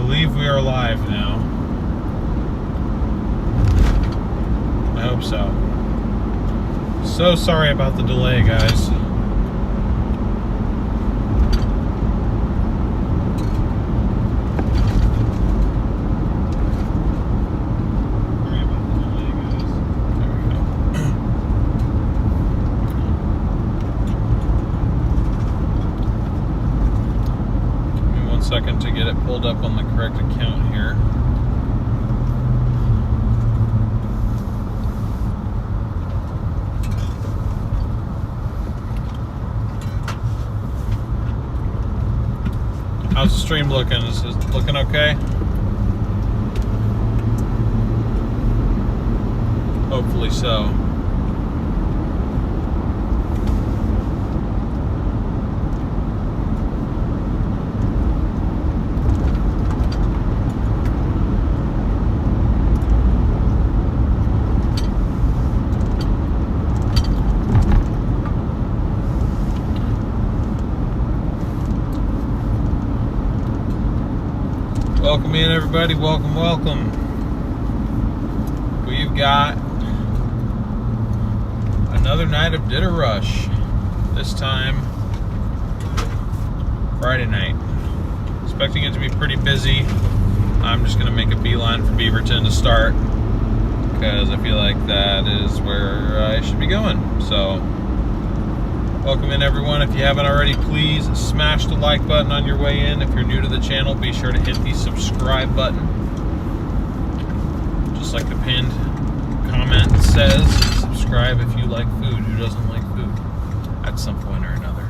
believe we are live now. I hope so. So sorry about the delay, guys. Second to get it pulled up on the correct account here. How's the stream looking? Is it looking okay? Hopefully so. Welcome in, everybody. Welcome, welcome. We've got another night of dinner rush. This time, Friday night. Expecting it to be pretty busy. I'm just going to make a beeline for Beaverton to start because I feel like that is where I should be going. So, welcome in, everyone. If you haven't already, please smash the like button on your way in. If you're new to the channel, be sure to hit the subscribe button. Just like the pinned comment says, subscribe if you like food. Who doesn't like food at some point or another?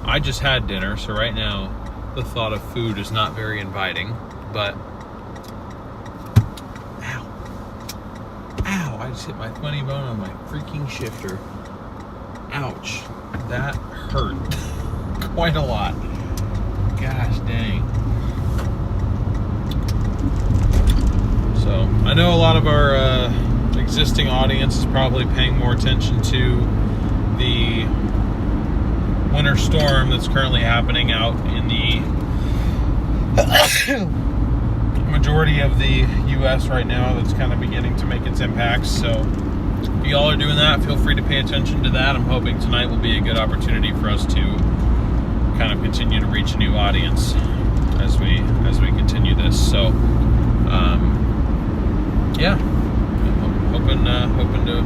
I just had dinner, so right now the thought of food is not very inviting, but ow, I just hit my funny bone on my freaking shifter. Ouch. That hurt quite a lot. Gosh dang. So, I know a lot of our existing audience is probably paying more attention to the winter storm that's currently happening out in the majority of the U.S. right now that's kind of beginning to make its impacts. So, if y'all are doing that, feel free to pay attention to that. I'm hoping tonight will be a good opportunity for us to kind of continue to reach a new audience as we continue this. So, yeah, hoping to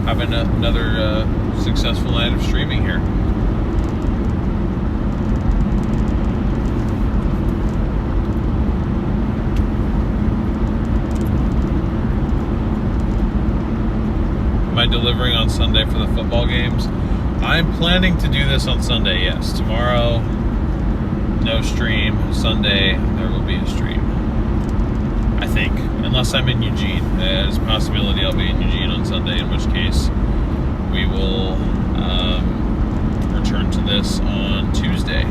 have another successful night of streaming here. Am I delivering on Sunday for the football games? I'm planning to do this on Sunday, yes. Tomorrow, no stream. Sunday, there will be a stream. I think. Unless I'm in Eugene. There's a possibility I'll be in Eugene on Sunday, in which case we will return to this on Tuesday.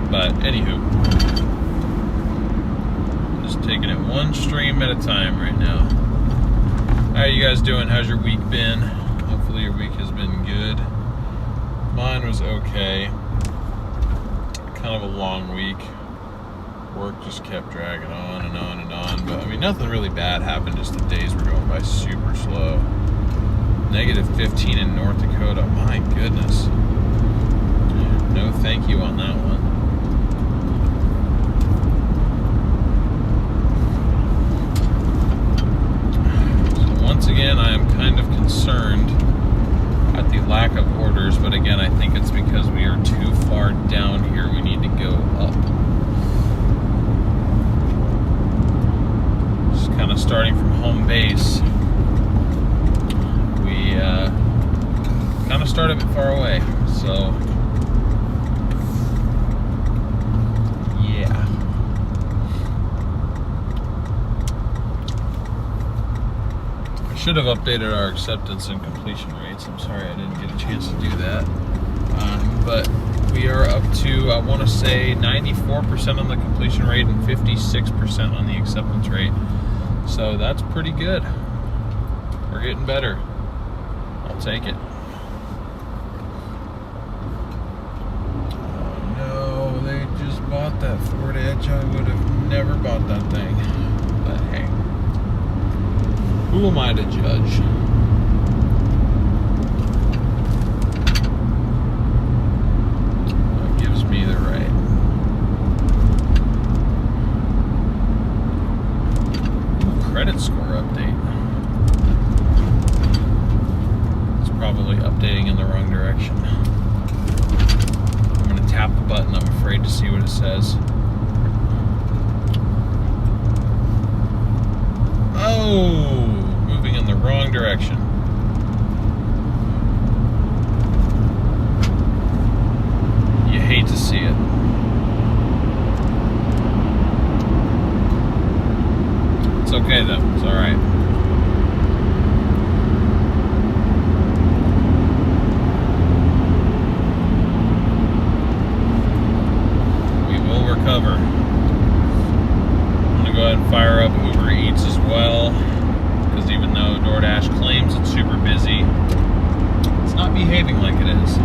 But, anywho. Taking it one stream at a time right now. How are you guys doing? How's your week been? Hopefully your week has been good. Mine was okay. Kind of a long week. Work just kept dragging on and on and on. But I mean, nothing really bad happened. Just the days were going by super slow. -15 in North Dakota. My goodness. No thank you on that one. Once again, I am kind of concerned at the lack of orders, but again, I think it's because we are too far down here. We need to go up. Just kind of starting from home base. We kind of start a bit far away, so yeah. Should have updated our acceptance and completion rates. I'm sorry I didn't get a chance to do that. But we are up to, I want to say, 94% on the completion rate and 56% on the acceptance rate. So that's pretty good. We're getting better. I'll take it. that Ford Edge, I would have never bought that thing. But hey, who am I to judge? What gives me the right? Ooh, credit score update. It's probably updating in the wrong direction. I'm gonna tap the button. I'm afraid to see what it says. Oh, moving in the wrong direction. You hate to see it. It's okay though, it's alright. We will recover. I'm gonna go ahead and fire up Uber Eats as well, because even though DoorDash claims it's super busy, it's not behaving like it is.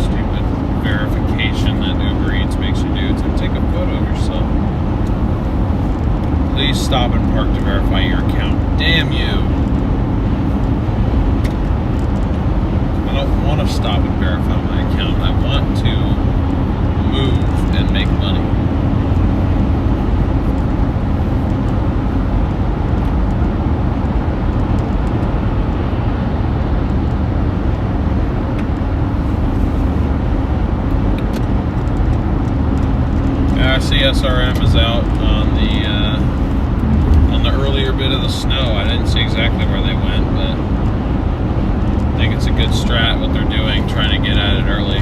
Stupid verification that Uber Eats makes you do. It's like, take a photo of yourself. Please stop and park to verify your account. Damn you. I don't want to stop and verify my account. I want to move and make money. I see SRM is out on the earlier bit of the snow. I didn't see exactly where they went, but I think it's a good strat what they're doing, trying to get at it early.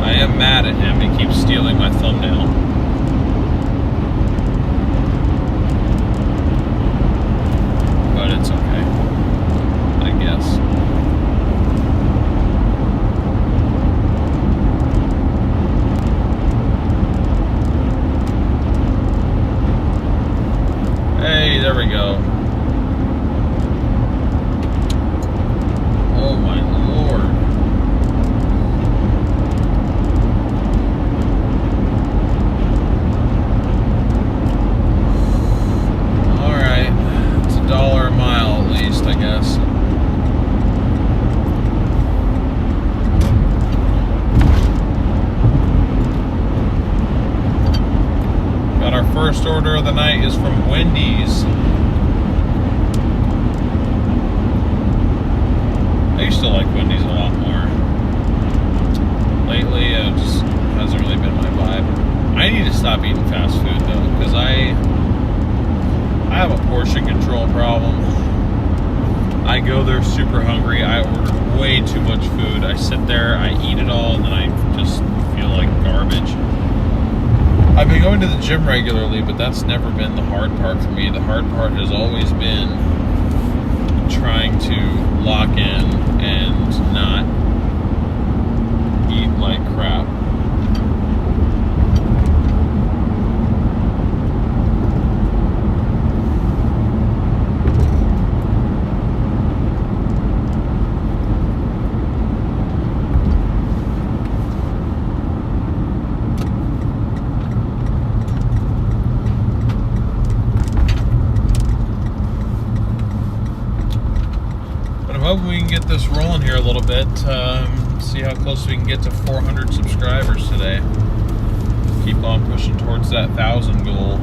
I am mad at him. He keeps stealing my thumbnail. But it's okay, I guess. Hey, there we go. Oh my Lord. Alright. It's $1 a mile at least, I guess. Got our first order of the night is from Wendy's. I used to like Wendy's a lot more. Lately, it just hasn't really been my vibe. I need to stop eating fast food though, because I have a portion control problem. I go there super hungry. I order way too much food. I sit there, I eat it all, and then I just feel like garbage. I've been going to the gym regularly, but that's never been the hard part for me. The hard part has always been trying to lock in and not eat like crap. Hoping we can get this rolling here a little bit, see how close we can get to 400 subscribers today. Keep on pushing towards that 1,000 goal.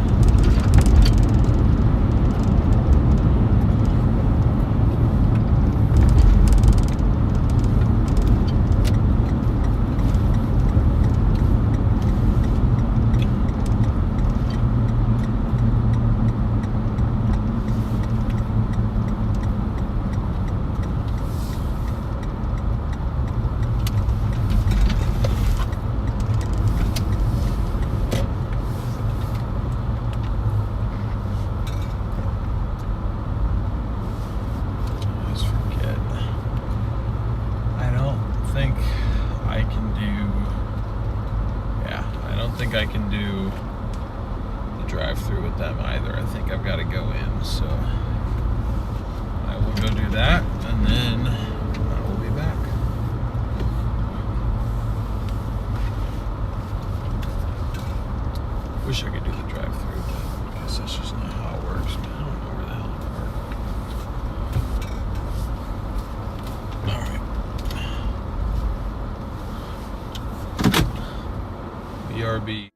drive-through with them either. I think I've got to go in, so I will go do that, and then I will be back. Wish I could do the drive-through, but I guess that's just not how it works, man. I don't know where the hell it works. All right. BRB.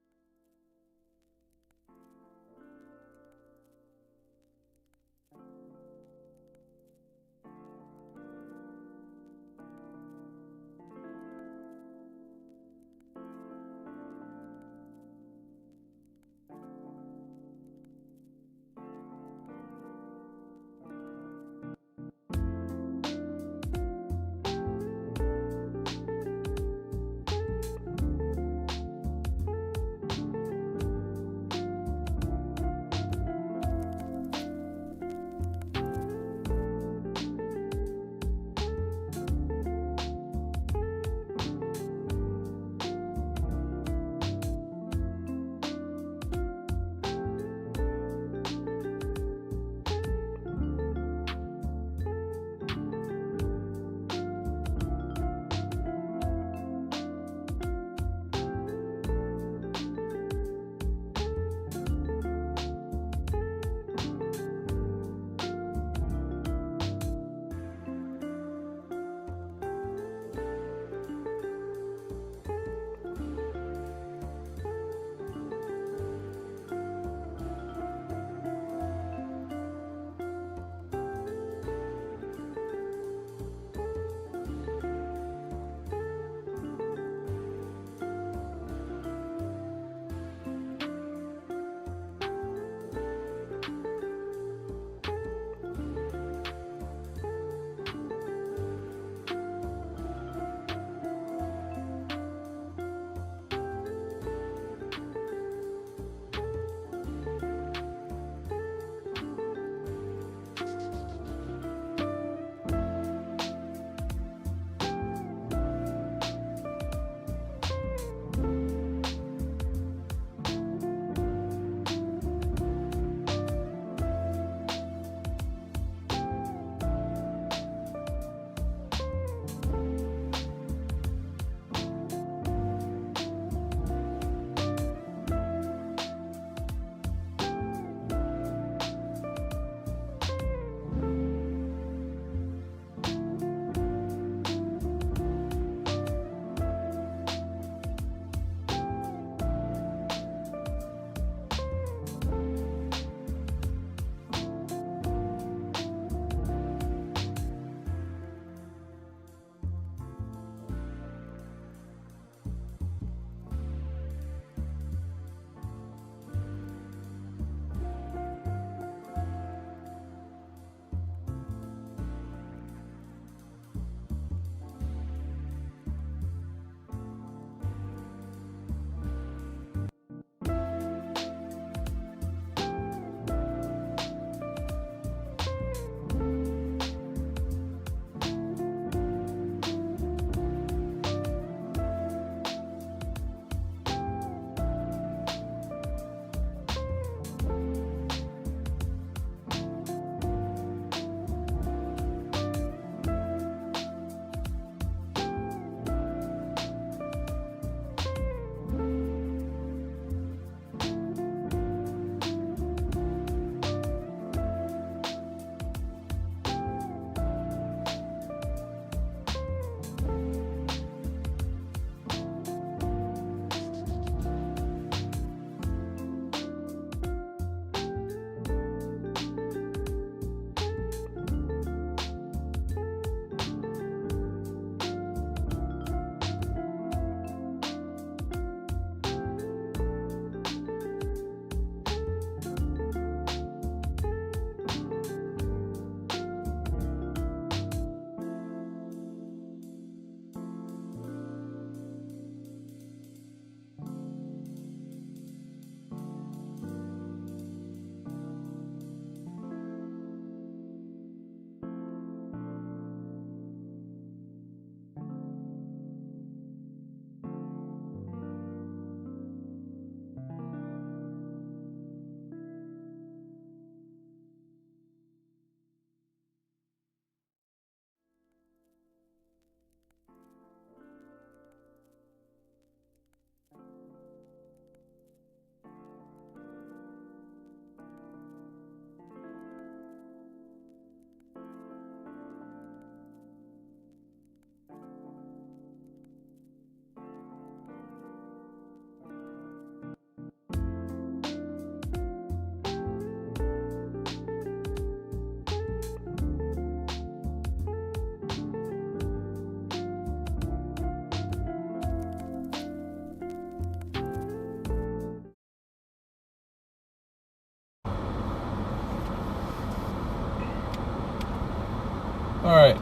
Alright.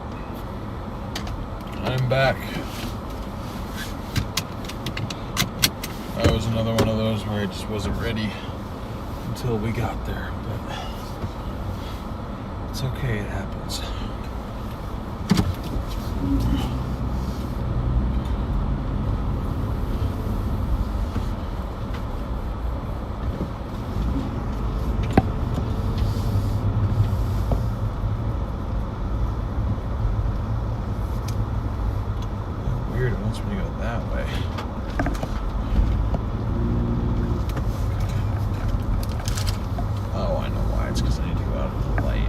I'm back. That was another one of those where I just wasn't ready until we got there, but it's okay, it happens. Weird, it wants me to go that way. Oh, I know why. It's because I need to go out of the light.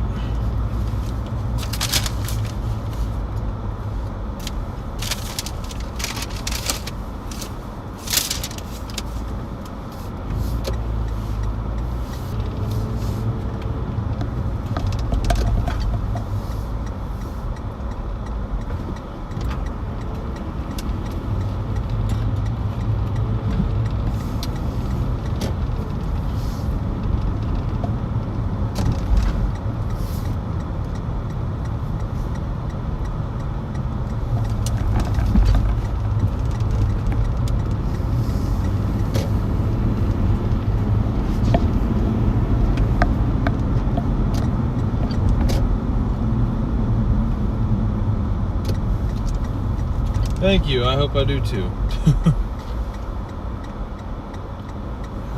Thank you. I hope I do too. How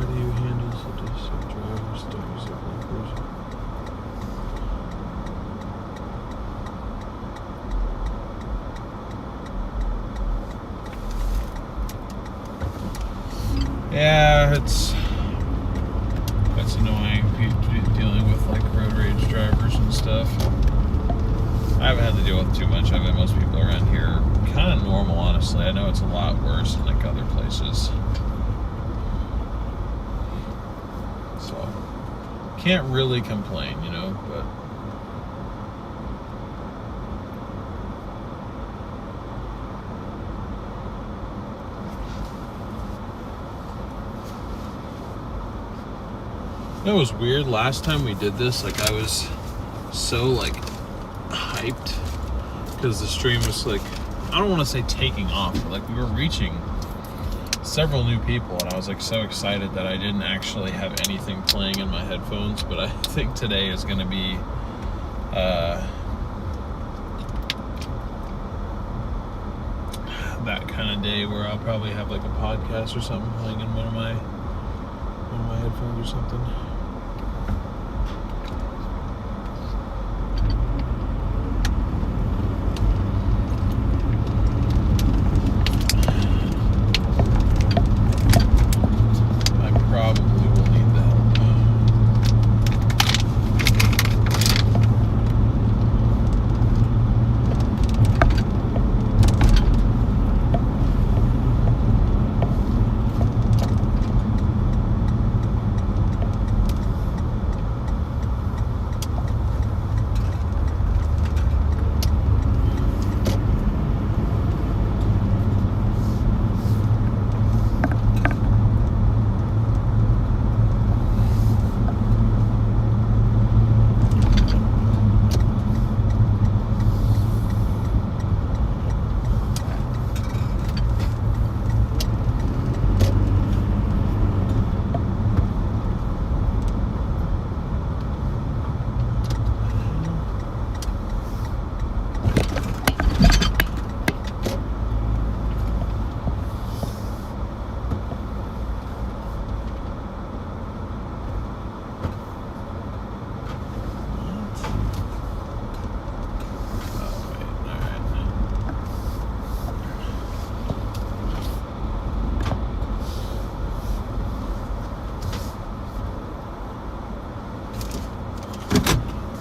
do you handle sadistic drivers? Yeah, it's annoying dealing with like road rage drivers and stuff. I haven't had to deal with too much of it. Most people around here are kind of normal, honestly. I know it's a lot worse in like other places. So, can't really complain, you know, but it was weird. Last time we did this, like I was so like hyped because the stream was like, I don't want to say taking off, but like we were reaching several new people, and I was like so excited that I didn't actually have anything playing in my headphones. But I think today is going to be that kind of day where I'll probably have like a podcast or something playing in one of my headphones or something.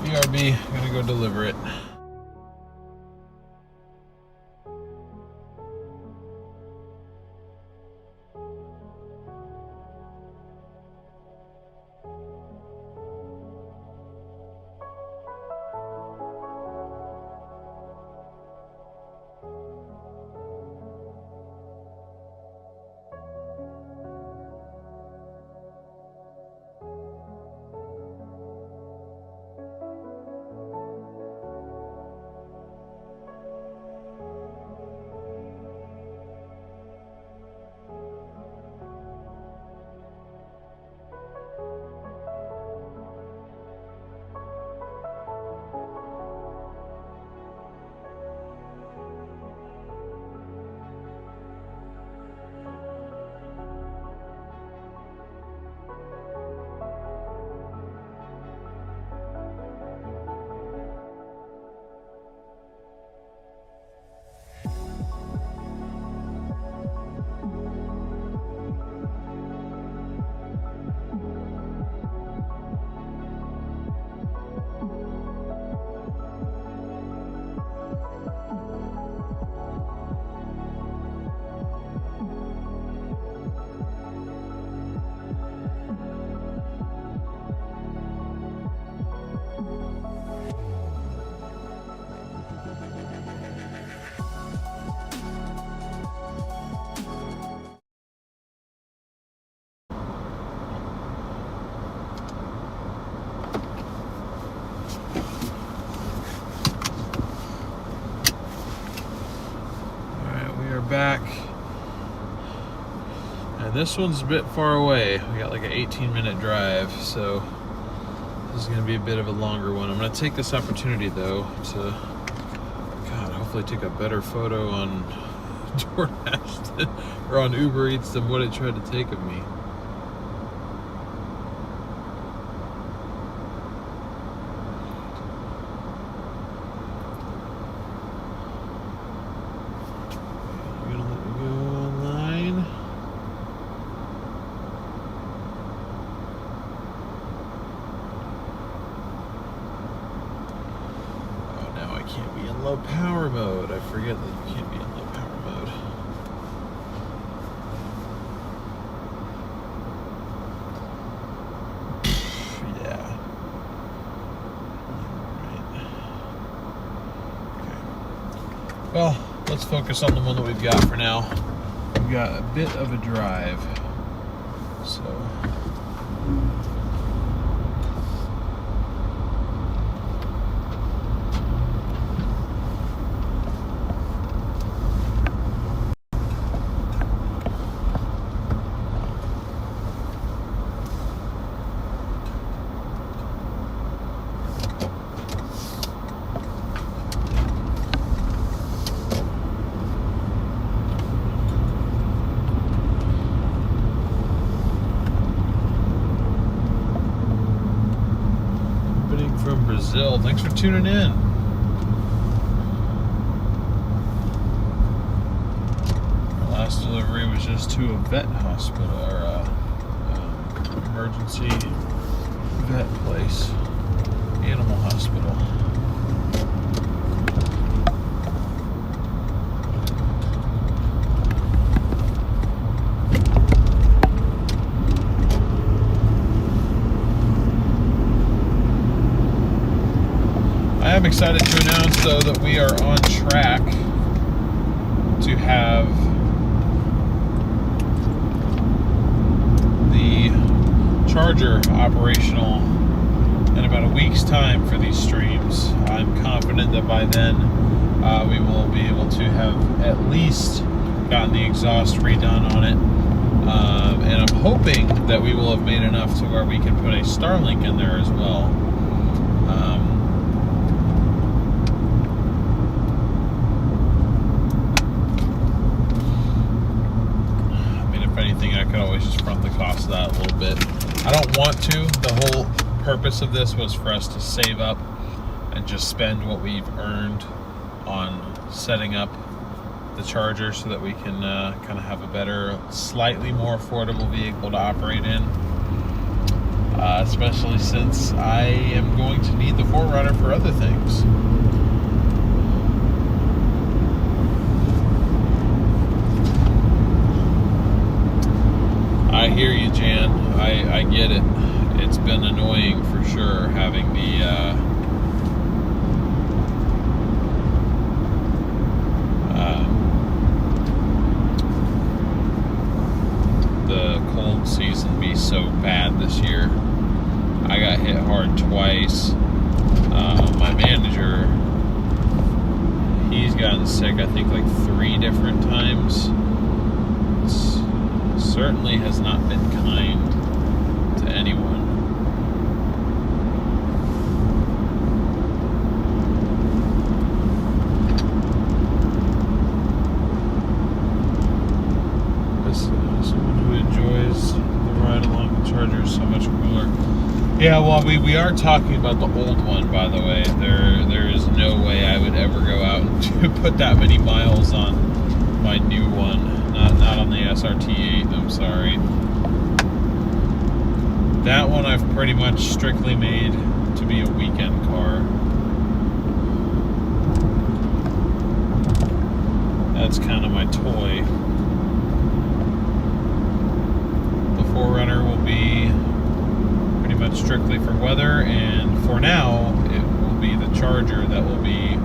BRB, gonna go deliver it. back. And this one's a bit far away. We got like an 18-minute drive, so this is going to be a bit of a longer one. I'm going to take this opportunity, though, to, God, hopefully take a better photo on DoorDash or on Uber Eats than what it tried to take of me. You're going to let me go online? Can't be in low power mode. I forget that you can't be in low power mode. Yeah. Alright. Okay. Well, let's focus on the one that we've got for now. We've got a bit of a drive. So from Brazil. Thanks for tuning in. Our last delivery was just to a vet hospital, or emergency vet place, animal hospital. I'm excited to announce, though, that we are on track to have the charger operational in about a week's time for these streams. I'm confident that by then we will be able to have at least gotten the exhaust redone on it. And I'm hoping that we will have made enough to where we can put a Starlink in there as well. I could always just front the cost of that a little bit. I don't want to. The whole purpose of this was for us to save up and just spend what we've earned on setting up the charger so that we can kind of have a better, slightly more affordable vehicle to operate in. Especially since I am going to need the 4Runner for other things. I hear you, Jan. I get it. It's been annoying for sure having the cold season be so bad this year. I got hit hard twice. My manager, he's gotten sick, I think, like 3 different times. Certainly has not been kind to anyone. As someone who enjoys the ride along the charger is so much cooler. Yeah, well, we are talking about the old one, by the way. There is no way I would ever go out and put that many miles on my new one. Not on the SRT8, I'm sorry. That one I've pretty much strictly made to be a weekend car. That's kind of my toy. The 4Runner will be pretty much strictly for weather, and for now, it will be the charger that will be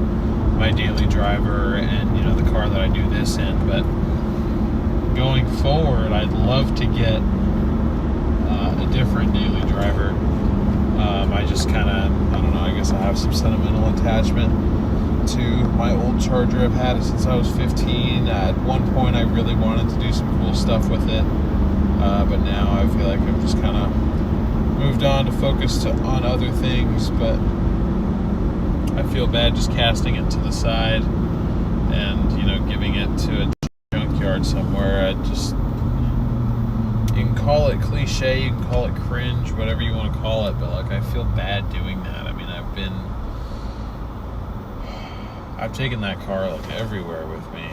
my daily driver and, you know, the car that I do this in. But going forward, I'd love to get a different daily driver. I just kind of, I don't know, I guess I have some sentimental attachment to my old Charger. I've had it since I was 15. At one point I really wanted to do some cool stuff with it, but now I feel like I've just kind of moved on to focus on other things. But I feel bad just casting it to the side and, you know, giving it to a junkyard somewhere. You can call it cliche, you can call it cringe, whatever you want to call it, but like, I feel bad doing that. I mean, I've taken that car like everywhere with me.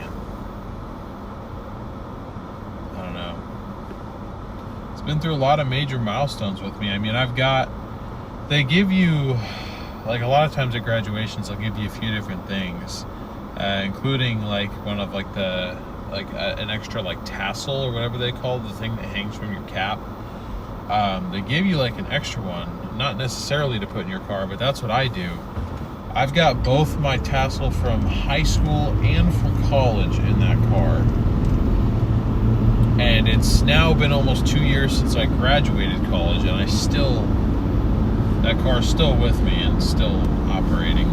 I don't know. It's been through a lot of major milestones with me. I mean, they give you, like a lot of times at graduations, they'll give you a few different things, including like one of like an extra like tassel or whatever they call the thing that hangs from your cap. They give you like an extra one, not necessarily to put in your car, but that's what I do. I've got both my tassel from high school and from college in that car. And it's now been almost 2 years since I graduated college, and that car's still with me and still operating.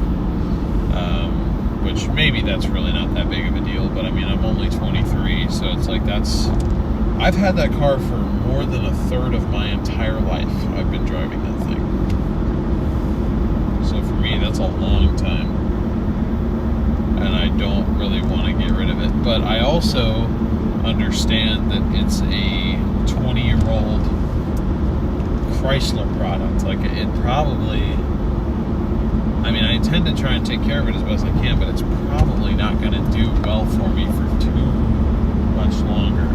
Which maybe that's really not that big of a deal, but I mean, I'm only 23, so it's like I've had that car for more than a third of my entire life. I've been driving that thing. So for me, that's a long time. And I don't really want to get rid of it. But I also understand that it's a 20-year-old Chrysler product. Like, it probably, I mean, I intend to try and take care of it as best I can, but it's probably not going to do well for me for too much longer,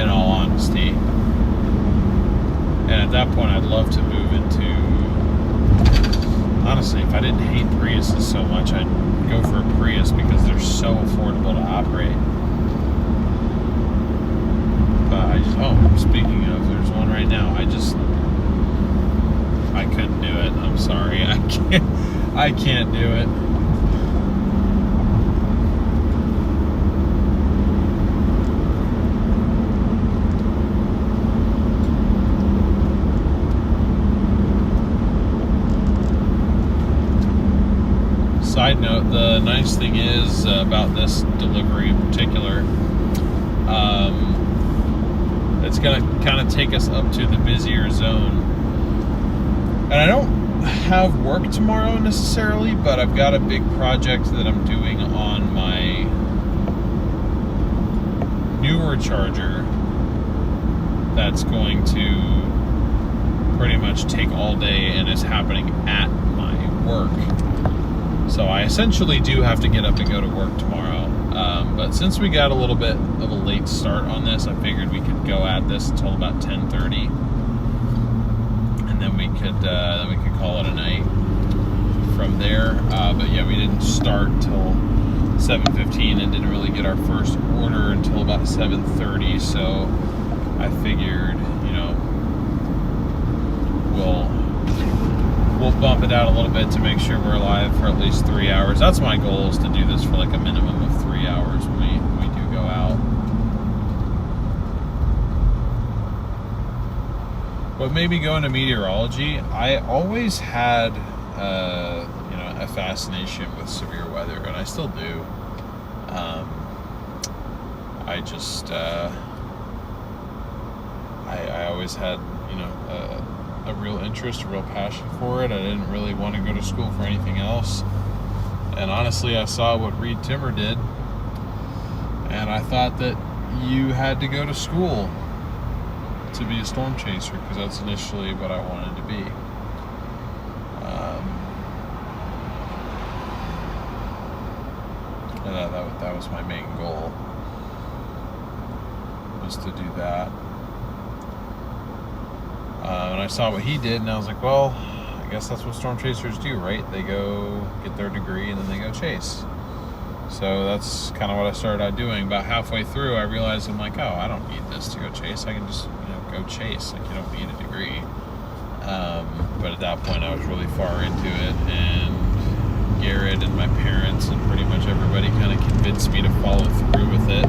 in all honesty. And at that point, I'd love to move into, honestly, if I didn't hate Priuses so much, I'd go for a Prius because they're so affordable to operate. But speaking of, there's one right now. I couldn't do it. I'm sorry. I can't do it. Side note, the nice thing is about this delivery in particular, it's going to kind of take us up to the busier zone. And I don't have work tomorrow necessarily, but I've got a big project that I'm doing on my newer Charger that's going to pretty much take all day and is happening at my work. So I essentially do have to get up and go to work tomorrow. But since we got a little bit of a late start on this, I figured we could go at this until about 10:30, and then we could call it a night from there. But yeah, we didn't start till 7:15 and didn't really get our first order until about 7:30. So I figured, you know, we'll bump it out a little bit to make sure we're alive for at least 3 hours. That's my goal, is to do this for like a minimum of 3 hours when we do go out. What made me go into meteorology, I always had a fascination with severe weather, and I still do. I always had, a real interest, a real passion for it. I didn't really want to go to school for anything else. And honestly, I saw what Reed Timmer did, and I thought that you had to go to school to be a storm chaser, because that's initially what I wanted to be. That was my main goal, was to do that. And I saw what he did, and I was like, well, I guess that's what storm chasers do, right? They go get their degree, and then they go chase. So that's kind of what I started out doing. About halfway through, I realized, I'm like, oh, I don't need this to go chase. I can just, go chase. Like, you don't need a degree. But at that point, I was really far into it, and Garrett and my parents and pretty much everybody kind of convinced me to follow through with it.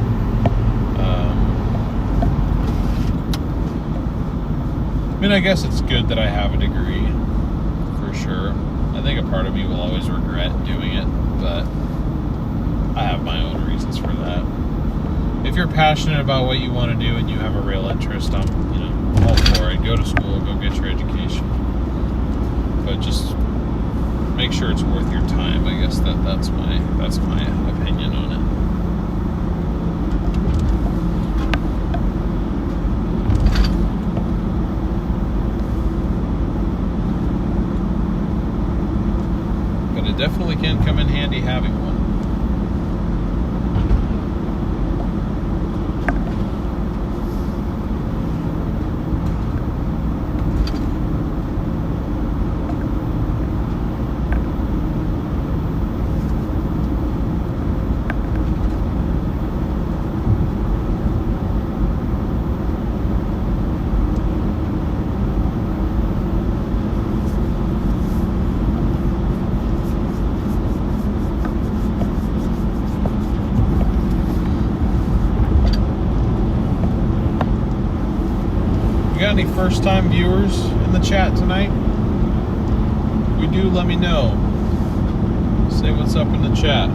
I guess it's good that I have a degree, for sure. I think a part of me will always regret doing it, but I have my own reasons for that. If you're passionate about what you want to do and you have a real interest, I'm all for it. Go to school, go get your education, but just make sure it's worth your time. I guess that's my opinion on it. But it definitely can come in handy having one. Got any first-time viewers in the chat tonight? If we do, let me know. Say what's up in the chat.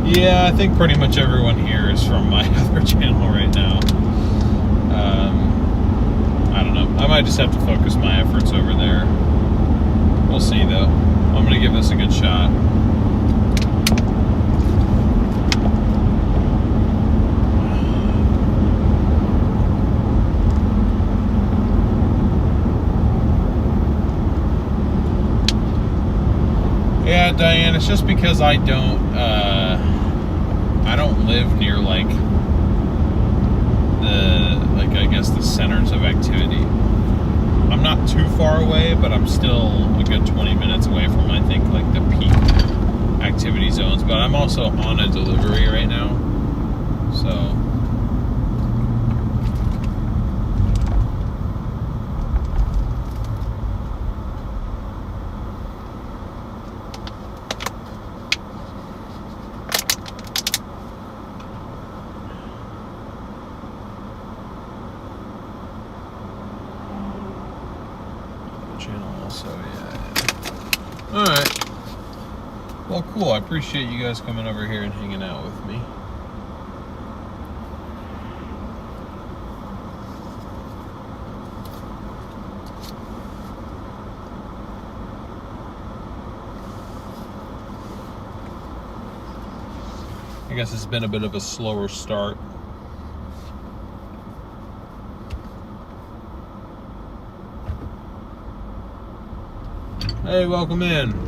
Yeah, I think pretty much everyone here is from my other channel right now. I don't know. I might just have to focus my efforts over there. We'll see, though. I'm going to give this a good shot. Yeah, Diane, it's just because I don't live near I guess the centers of activity. I'm not too far away, but I'm still a good 20 minutes away from, I think, the peak activity zones. But I'm also on a delivery right now, so. Alright. Well, cool. I appreciate you guys coming over here and hanging out with me. I guess it's been a bit of a slower start. Hey, welcome in.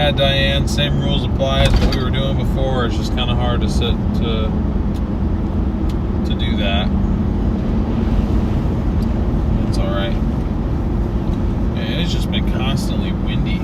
Yeah, Diane, same rules apply as what we were doing before. It's just kind of hard to do that. It's all right. And it's just been constantly windy.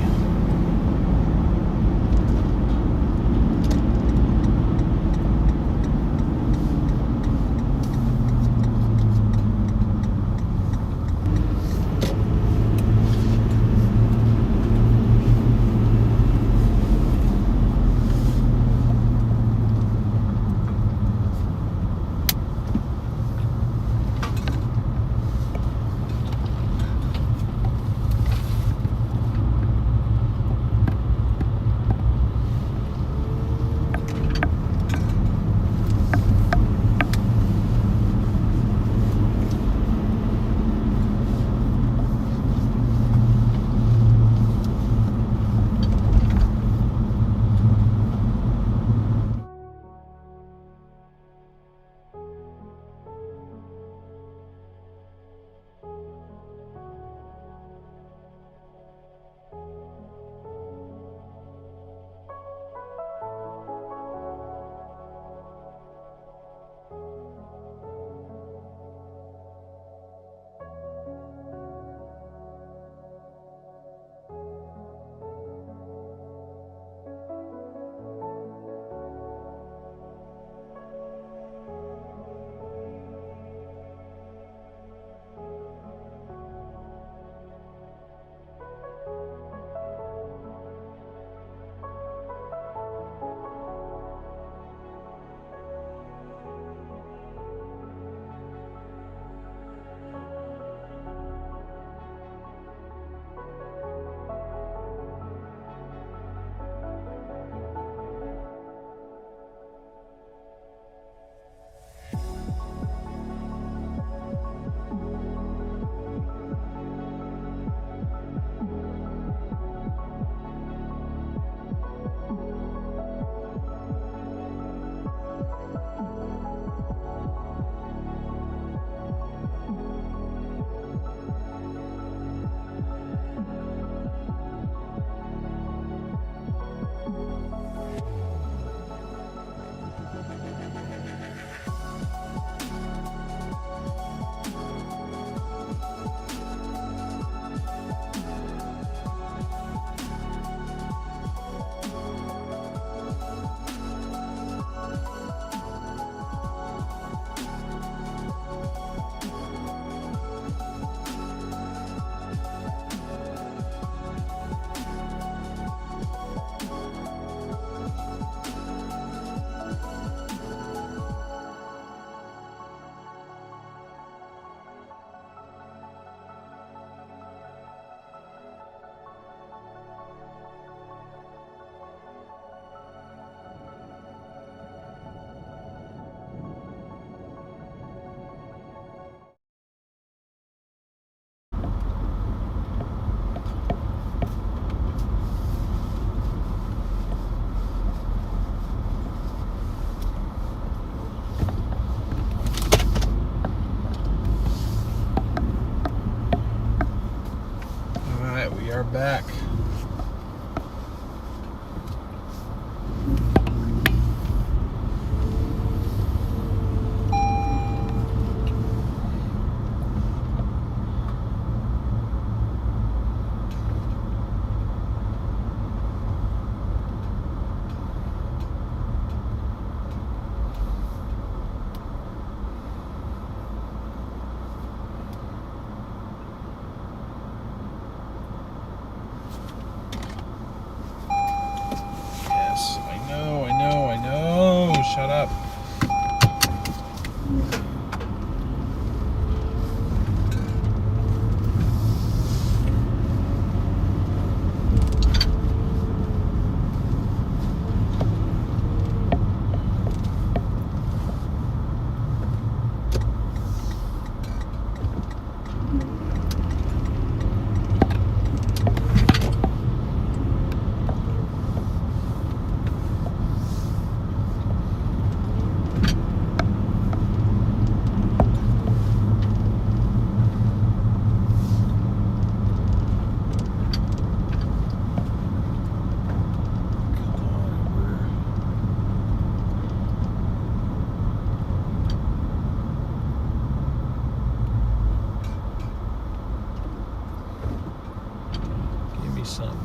Are back.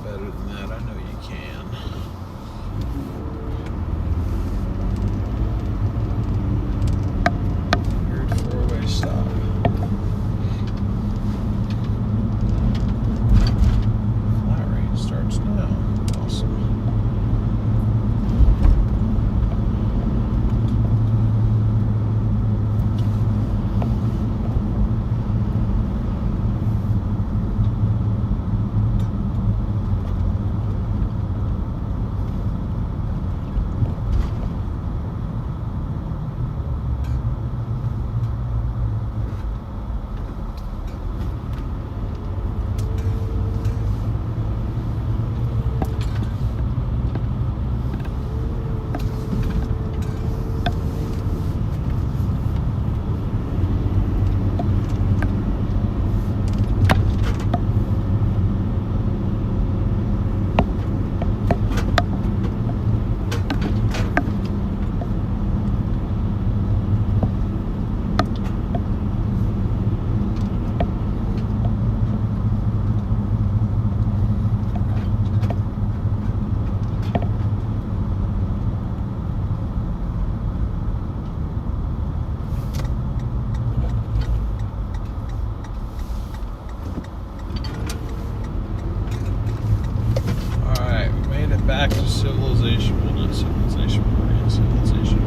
better than that. I know you can. Weird four-way stop. Flat rate starts now. Awesome. Back to civilization. Well, not civilization, we're in civilization.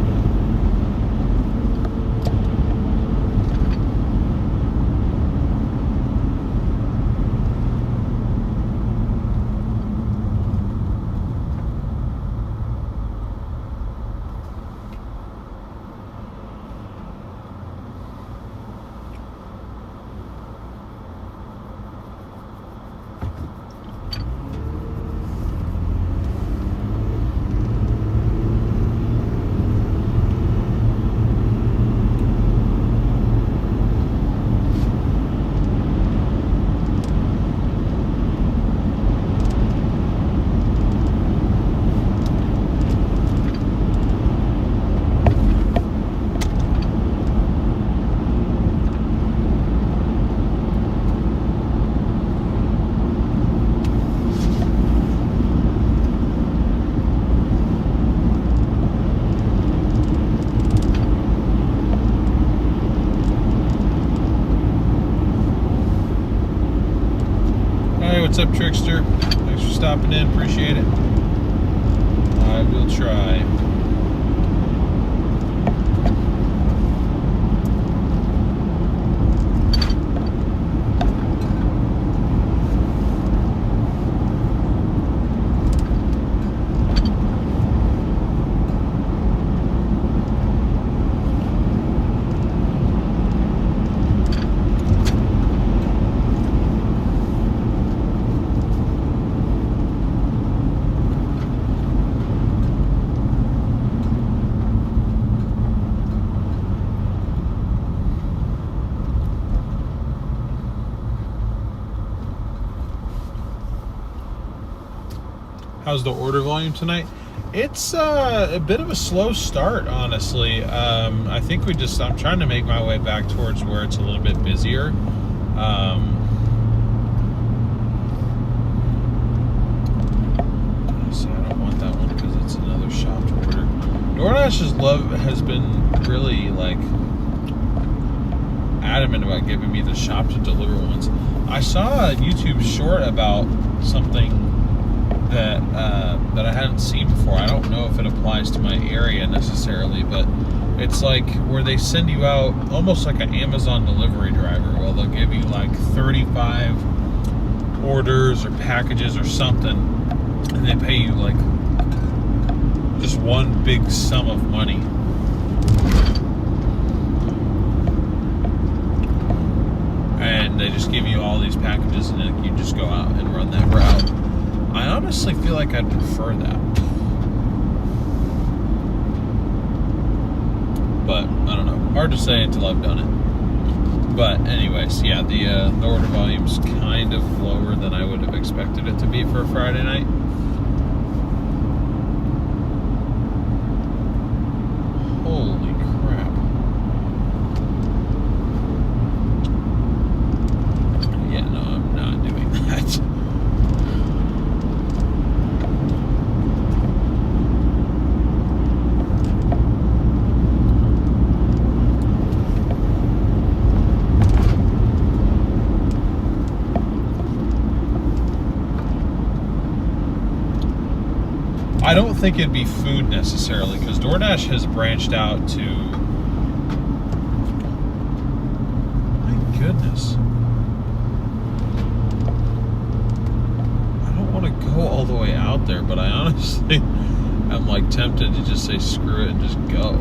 What's up, Trickster? Thanks for stopping in. Appreciate it. I will try. How's the order volume tonight? It's a bit of a slow start, honestly. I think I'm trying to make my way back towards where it's a little bit busier. See, I don't want that one because it's another shopped order. DoorDash has been really like adamant about giving me the shop to deliver ones. I saw a YouTube short about something that I hadn't seen before. I don't know if it applies to my area necessarily, but it's like where they send you out almost like an Amazon delivery driver. Well, they'll give you like 35 orders or packages or something, and they pay you like just one big sum of money. And they just give you all these packages, and then you just go out and run that route. I honestly feel like I'd prefer that. But, I don't know. Hard to say until I've done it. But, anyways, yeah, the order volume's kind of lower than I would have expected it to be for a Friday night. Holy crap. Yeah, no, I'm not doing that. I don't think it'd be food necessarily, because DoorDash has branched out to... My goodness. I don't want to go all the way out there, but I honestly am like tempted to just say screw it and just go.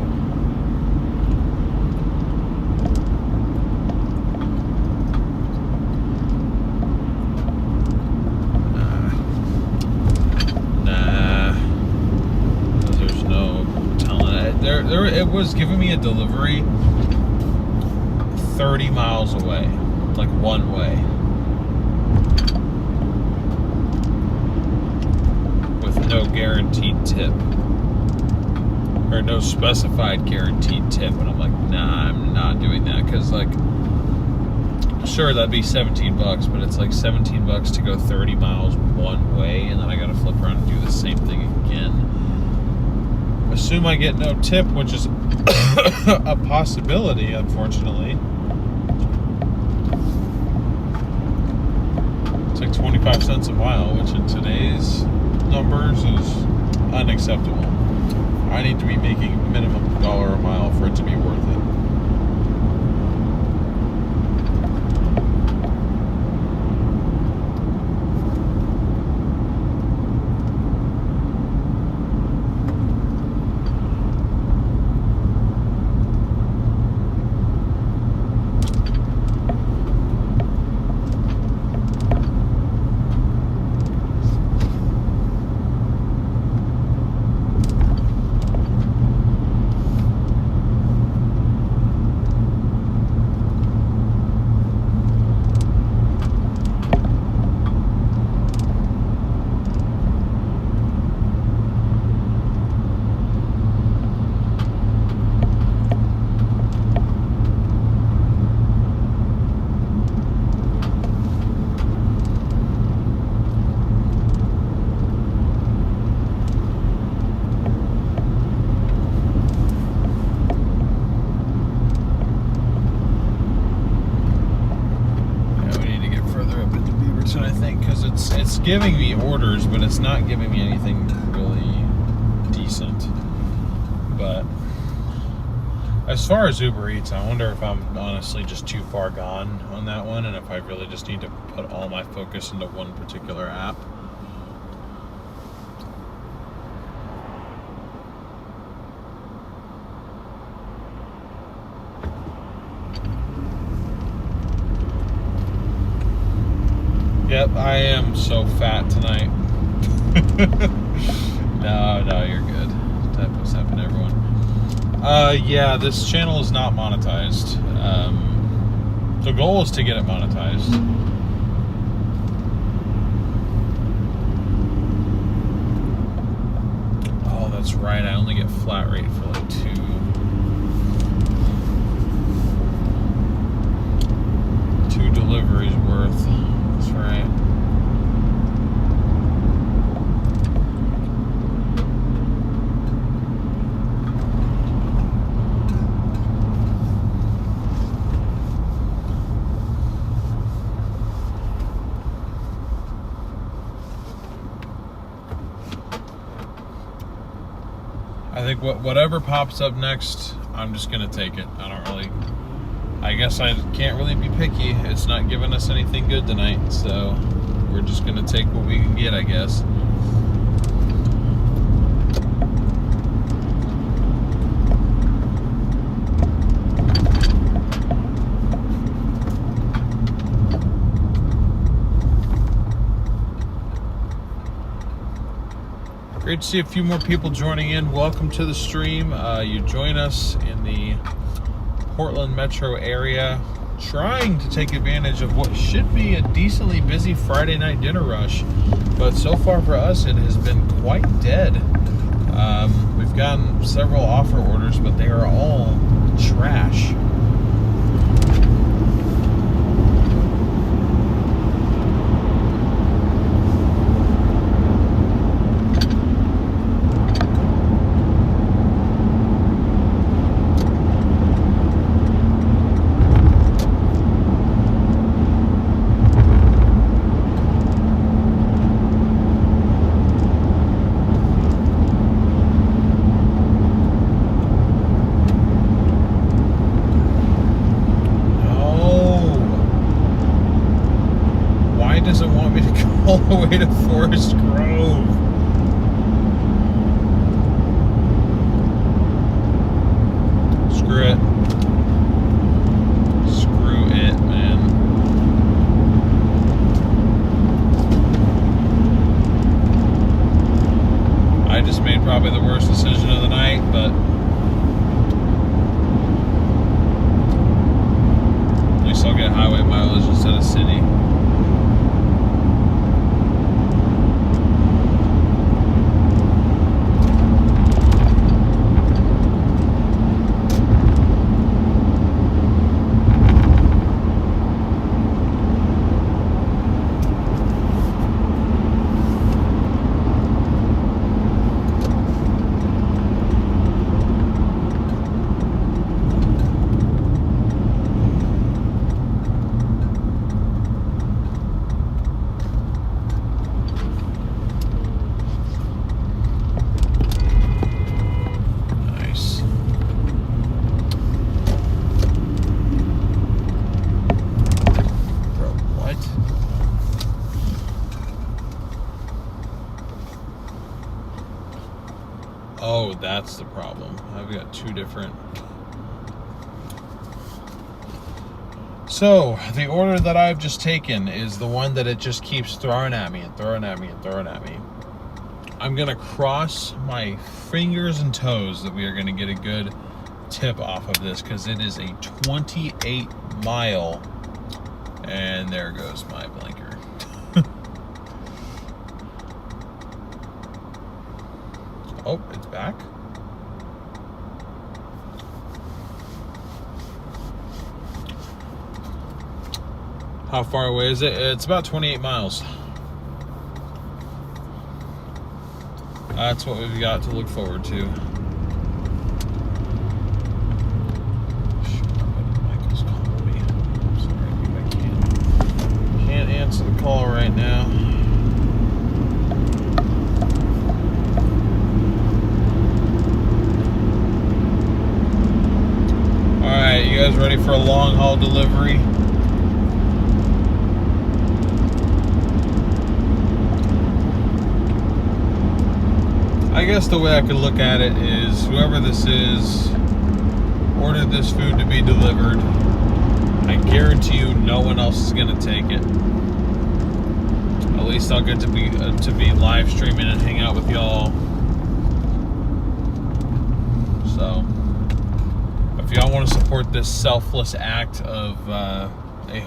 It was giving me a delivery 30 miles away, like one way, with no guaranteed tip, or no specified guaranteed tip. And I'm like, nah, I'm not doing that, because like, sure, that'd be $17, but it's like $17 to go 30 miles one way, and then I gotta flip around and do the same thing again. Assume I get no tip, which is a possibility, unfortunately. It's like 25 cents a mile, which in today's numbers is unacceptable. I need to be making minimum $1 a mile for it to be worth it. It's giving me orders, but it's not giving me anything really decent. But as far as Uber Eats, I wonder if I'm honestly just too far gone on that one, and if I really just need to put all my focus into one particular app. Yep, I am so fat tonight. No, you're good. Typos happen to everyone. Yeah, this channel is not monetized. The goal is to get it monetized. Oh, that's right. I only get flat rate for like two deliveries worth. That's right. I think whatever pops up next, I'm just gonna take it. I guess I can't really be picky. It's not giving us anything good tonight, so we're just gonna take what we can get, I guess. Great to see a few more people joining in. Welcome to the stream. You join us in the Portland metro area, trying to take advantage of what should be a decently busy Friday night dinner rush, but so far for us it has been quite dead. We've gotten several offer orders, but they are all trash. Forest Grove. Screw it. Screw it, man. I just made probably the worst decision of the night, but at least I'll get highway mileage instead of city. Oh, that's the problem. I've got two different. So, the order that I've just taken is the one that it just keeps throwing at me and throwing at me and throwing at me. I'm going to cross my fingers and toes that we are going to get a good tip off of this, because it is a 28 mile, and there goes my blinker. Oh, it's back. How far away is it? It's about 28 miles. That's what we've got to look forward to. Michael's calling me. I'm sorry, I can't answer the call right now. Alright, you guys ready for a long haul delivery? I guess the way I could look at it is, whoever this is ordered this food to be delivered. I guarantee you no one else is going to take it. At least I'll get to be live streaming and hang out with y'all. So, if y'all want to support this selfless act of a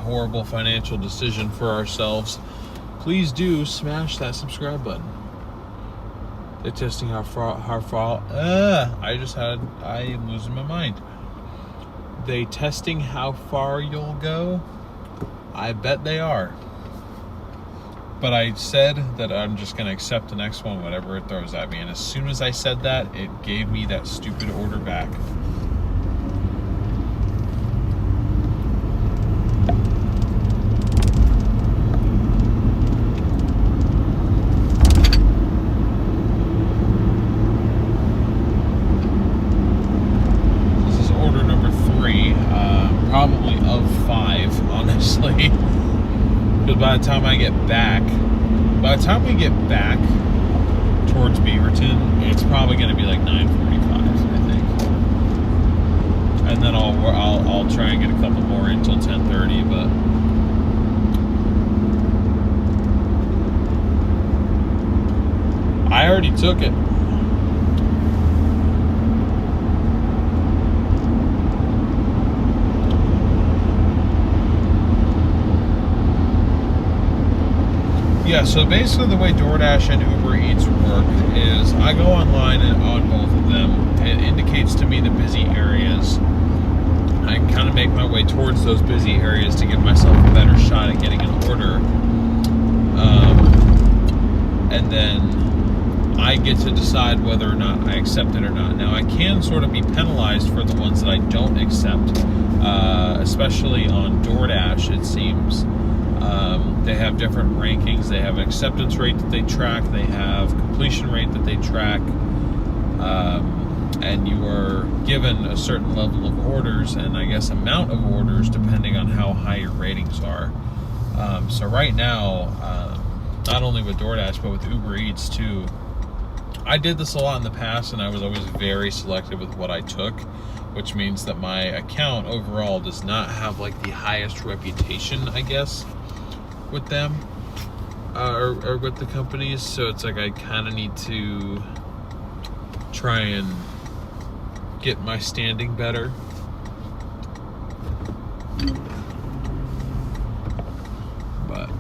horrible financial decision for ourselves, please do smash that subscribe button. They're testing how far I am losing my mind. They testing how far you'll go? I bet they are. But I said that I'm just going to accept the next one, whatever it throws at me. And as soon as I said that, it gave me that stupid order back. Probably of 5, honestly. Because by the time we get back towards Beaverton, it's probably going to be like 9:45, I think. And then I'll try and get a couple more until 10:30, but I already took it. Yeah, so basically the way DoorDash and Uber Eats work is I go online and on both of them. It indicates to me the busy areas. I can kind of make my way towards those busy areas to give myself a better shot at getting an order. And then I get to decide whether or not I accept it or not. Now, I can sort of be penalized for the ones that I don't accept, especially on DoorDash, it seems. They have different rankings. They have an acceptance rate that they track. They have completion rate that they track. And you are given a certain level of orders and I guess amount of orders depending on how high your ratings are. So right now, not only with DoorDash, but with Uber Eats too. I did this a lot in the past, and I was always very selective with what I took, which means that my account overall does not have like the highest reputation, I guess, with them or with the companies. So it's like I kind of need to try and get my standing better. But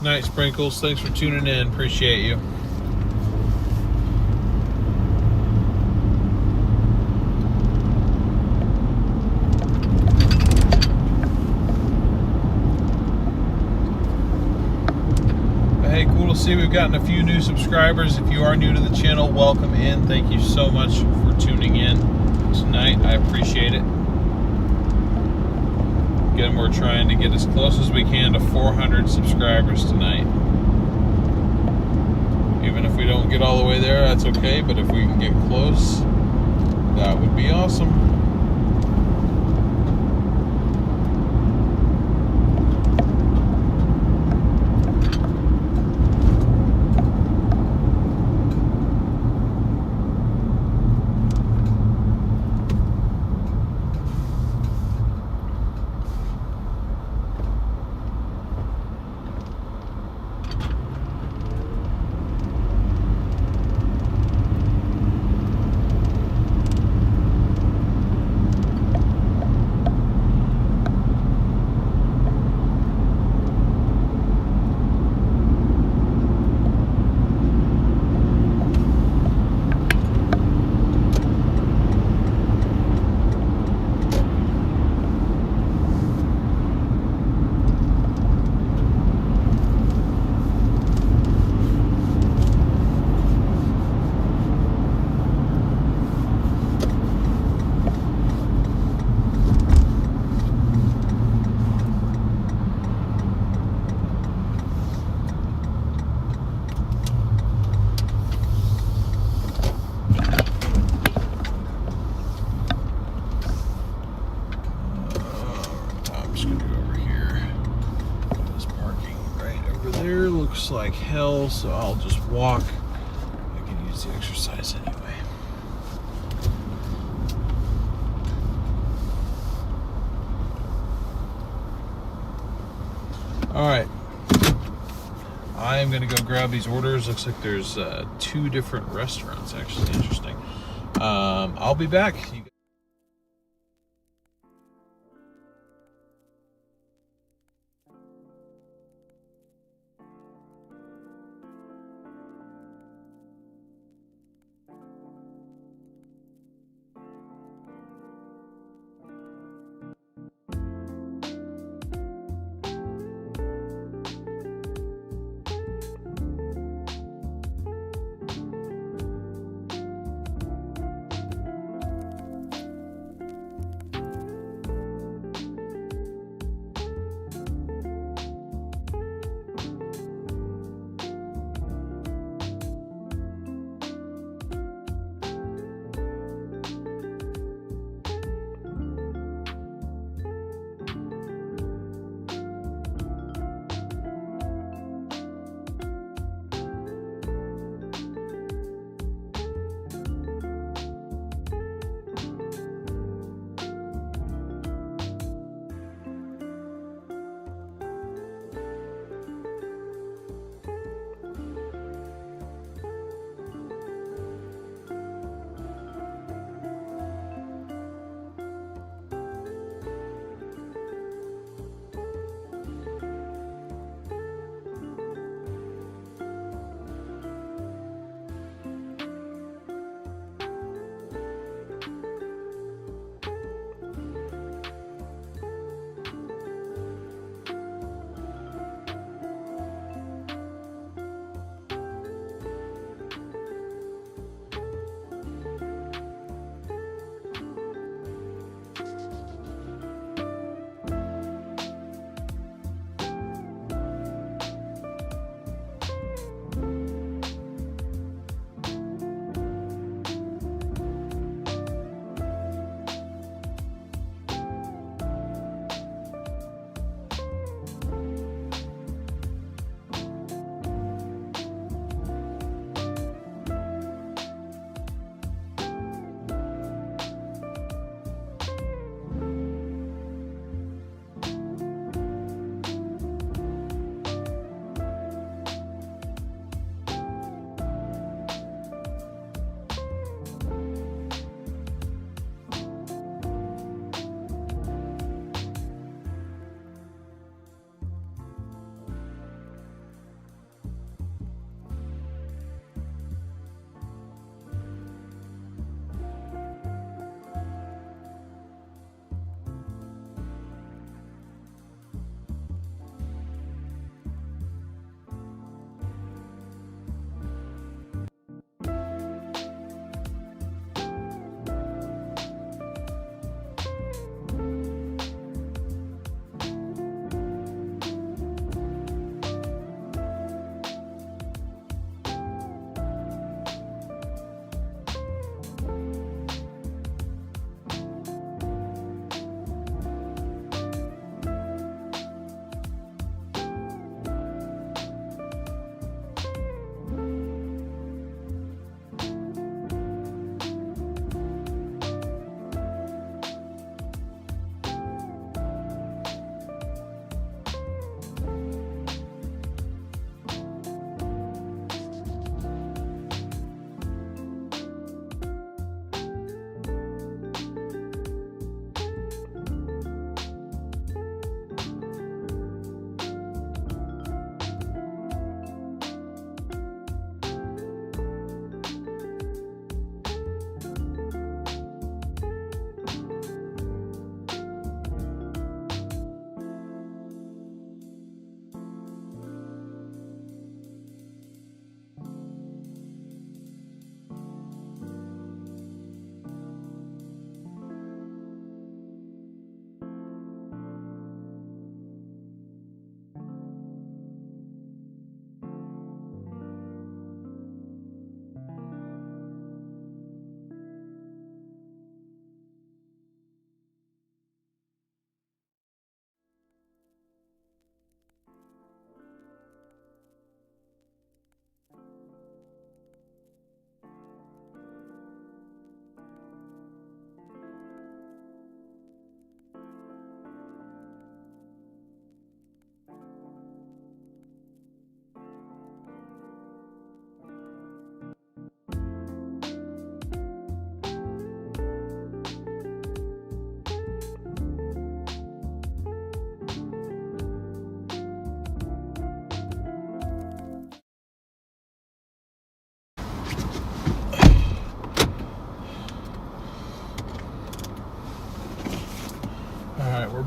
Night Sprinkles, thanks for tuning in. Appreciate you. But hey, cool to see we've gotten a few new subscribers. If you are new to the channel, welcome in. Thank you so much for tuning in tonight. I appreciate it. Again, we're trying to get as close as we can to 400 subscribers tonight. Even if we don't get all the way there, that's okay, but if we can get close, that would be awesome. Looks like hell, so I'll just walk. I can use the exercise anyway. All right, I am gonna go grab these orders. Looks like there's 2 different restaurants, actually. Interesting. I'll be back.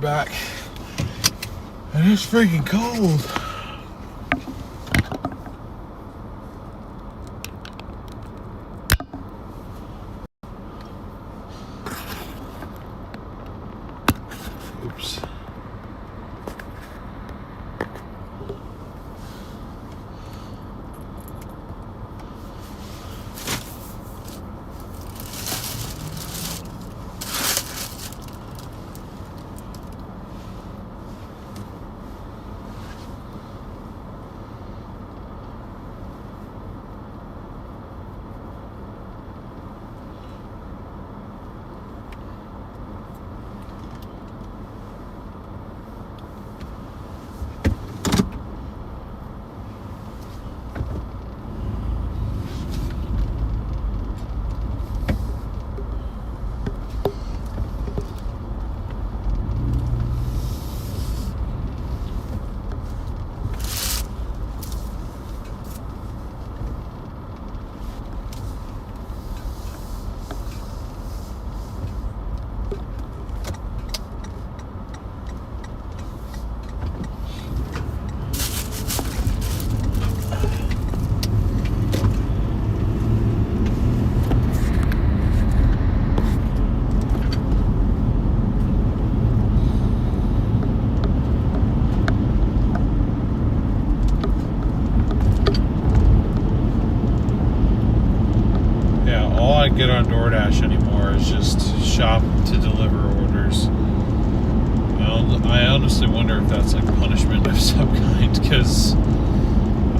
back. And it's freaking cold. Oops. Get on DoorDash anymore is just shop to deliver orders. I honestly wonder if that's like punishment of some kind, because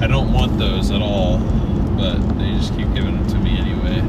I don't want those at all, but they just keep giving them to me anyway.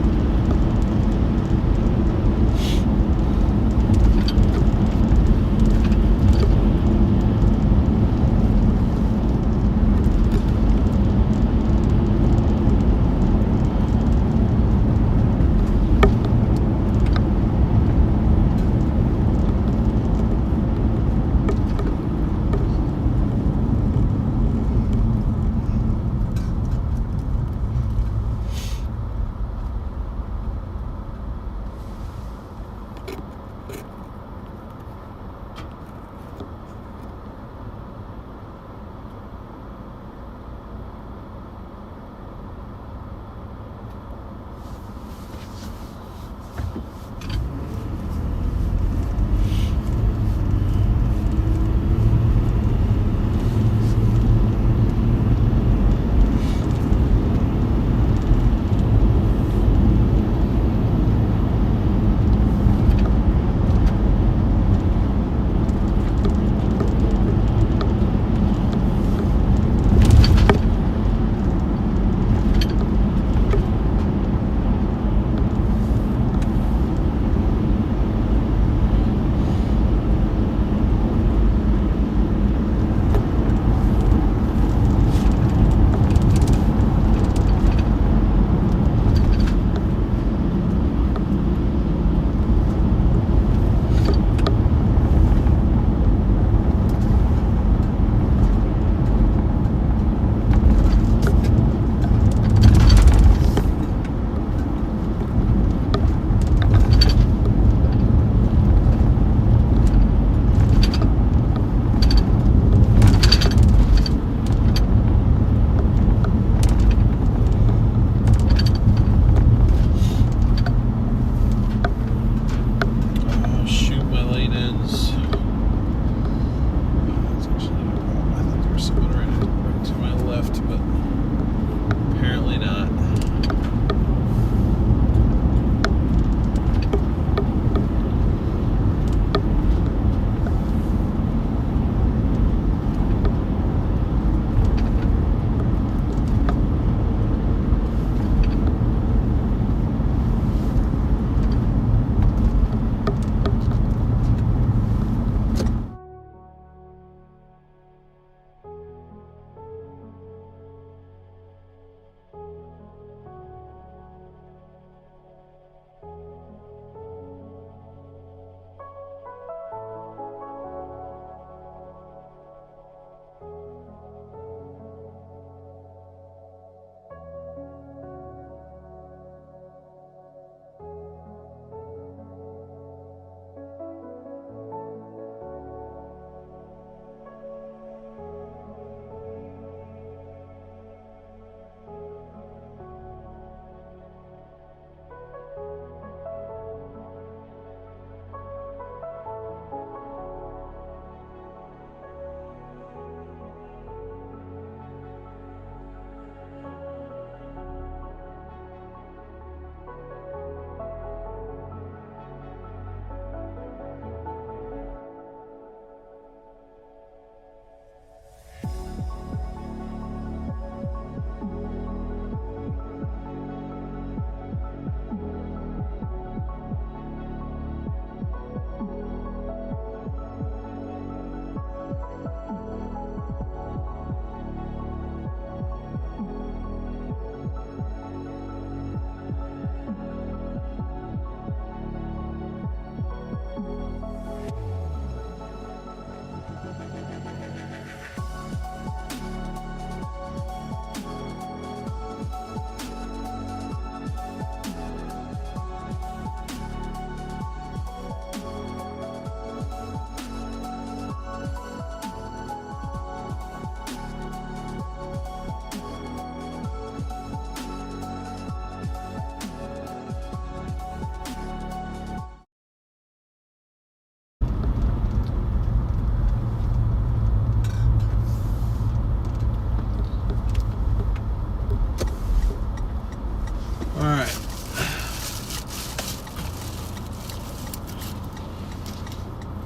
Alright.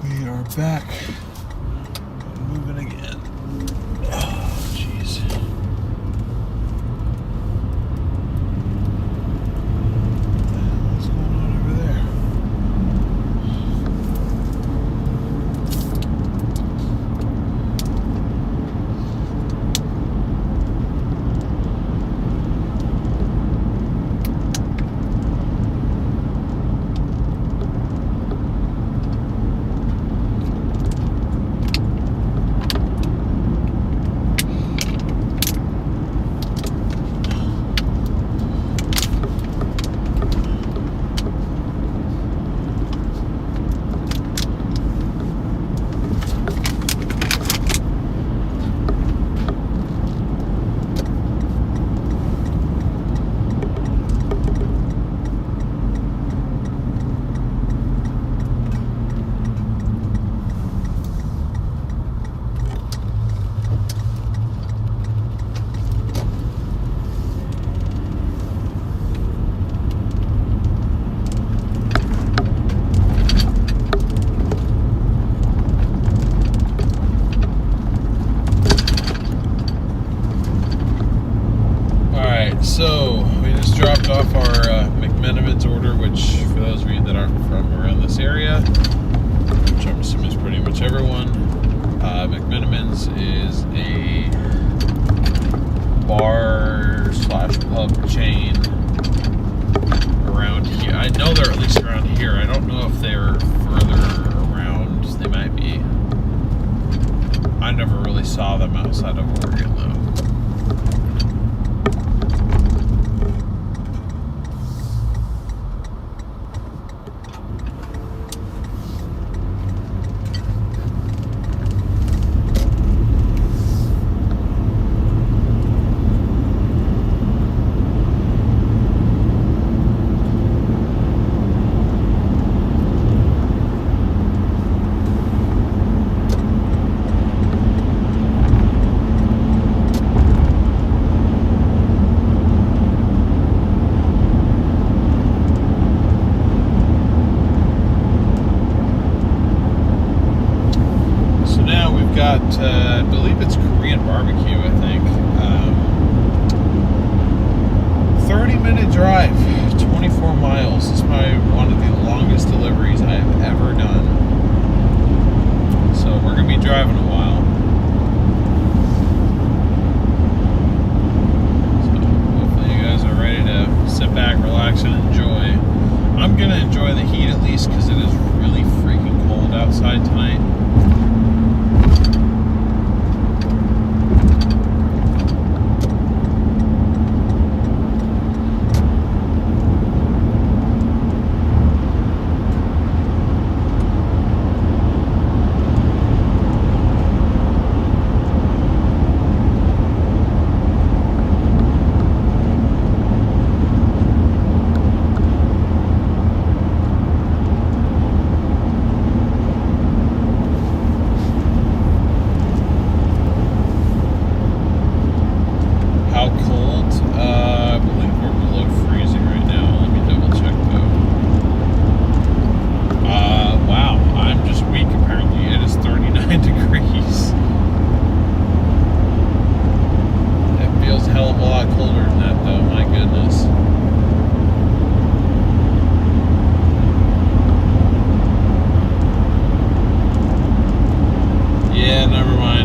We are back. Moving again. Oh, jeez. What's going on over there? So, we just dropped off our McMenamins order, which, for those of you that aren't from around this area, which I'm assuming is pretty much everyone, McMenamins is a bar/pub chain around here. I know they're at least around here. I don't know if they're further around. They might be. I never really saw them outside of Oregon, though. I believe it's Korean barbecue, I think. 30-minute drive, 24 miles. This is probably one of the longest deliveries I've ever done. So we're going to be driving a while. So hopefully you guys are ready to sit back, relax, and enjoy. I'm going to enjoy the heat at least because it is really freaking cold outside tonight.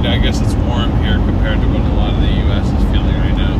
I guess it's warm here compared to what a lot of the U.S. is feeling right now.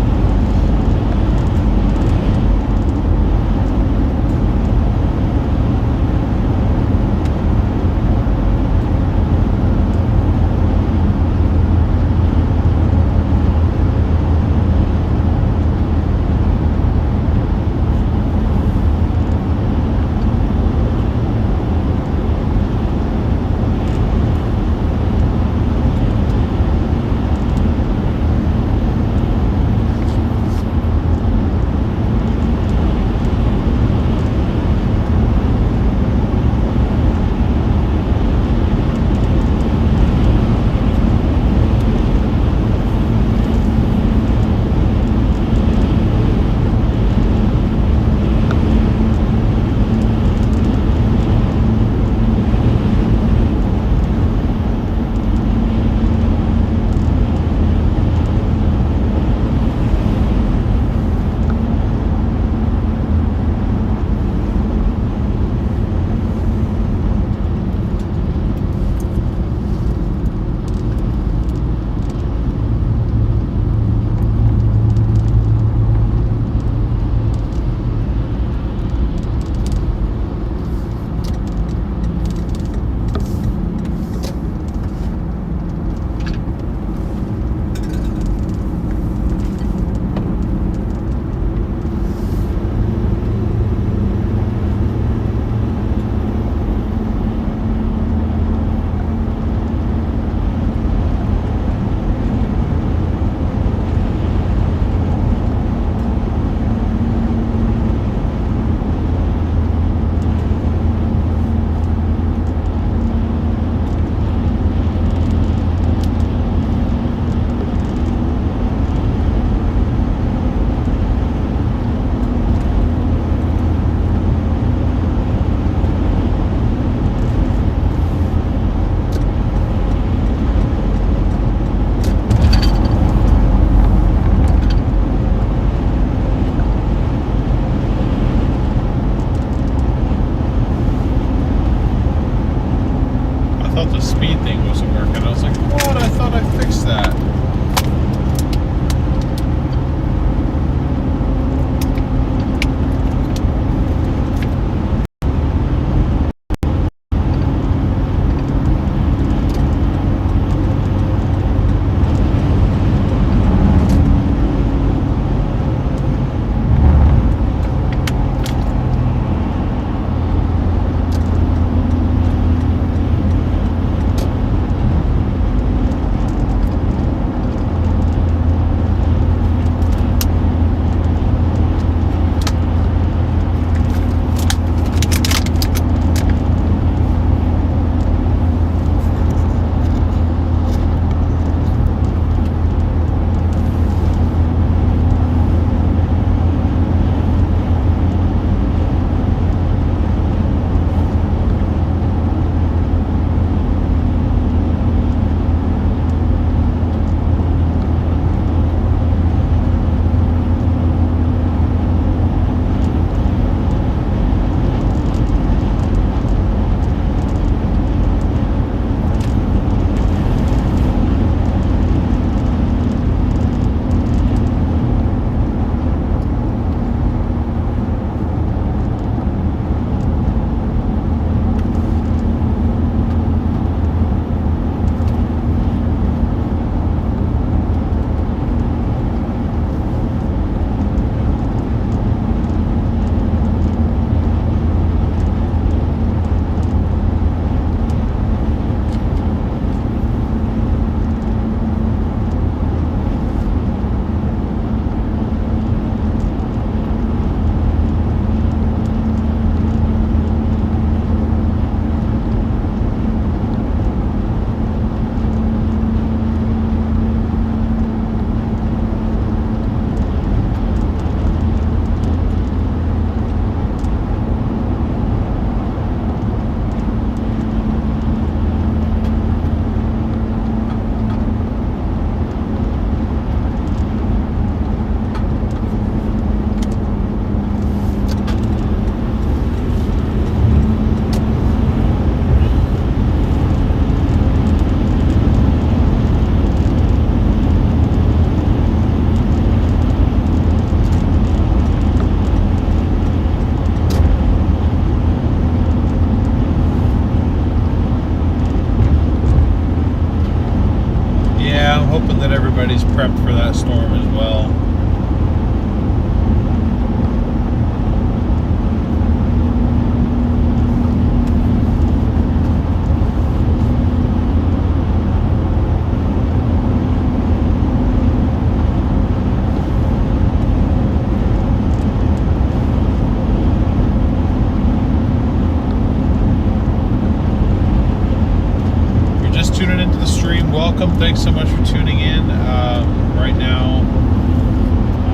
thanks so much for tuning in. Right now,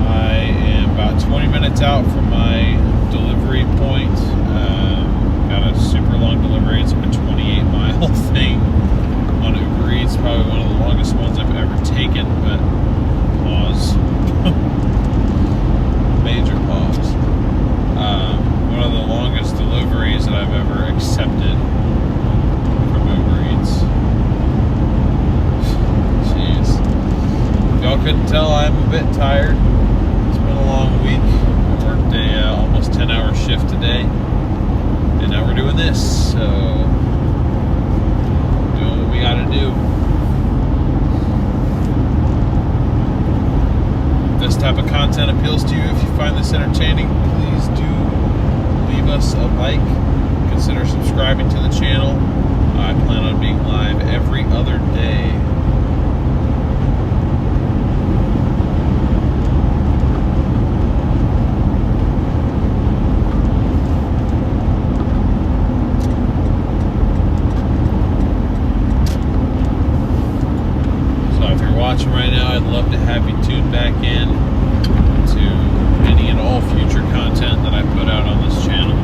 I am about 20 minutes out from my delivery point. Got a super long delivery. It's like a 28-mile thing on Uber Eats. Probably one of the longest ones I've ever taken, but pause. Major pause. One of the longest deliveries that I've ever accepted from Uber Eats. Jeez. If y'all couldn't tell, I'm a bit tired. It's been a long week. I worked a almost 10-hour shift today, and now we're doing this, so doing what we gotta do. If this type of content appeals to you, if you find this entertaining, please do leave us a like. Consider subscribing to the channel. I plan on being live every other day. Watching right now, I'd love to have you tune back in to any and all future content that I put out on this channel.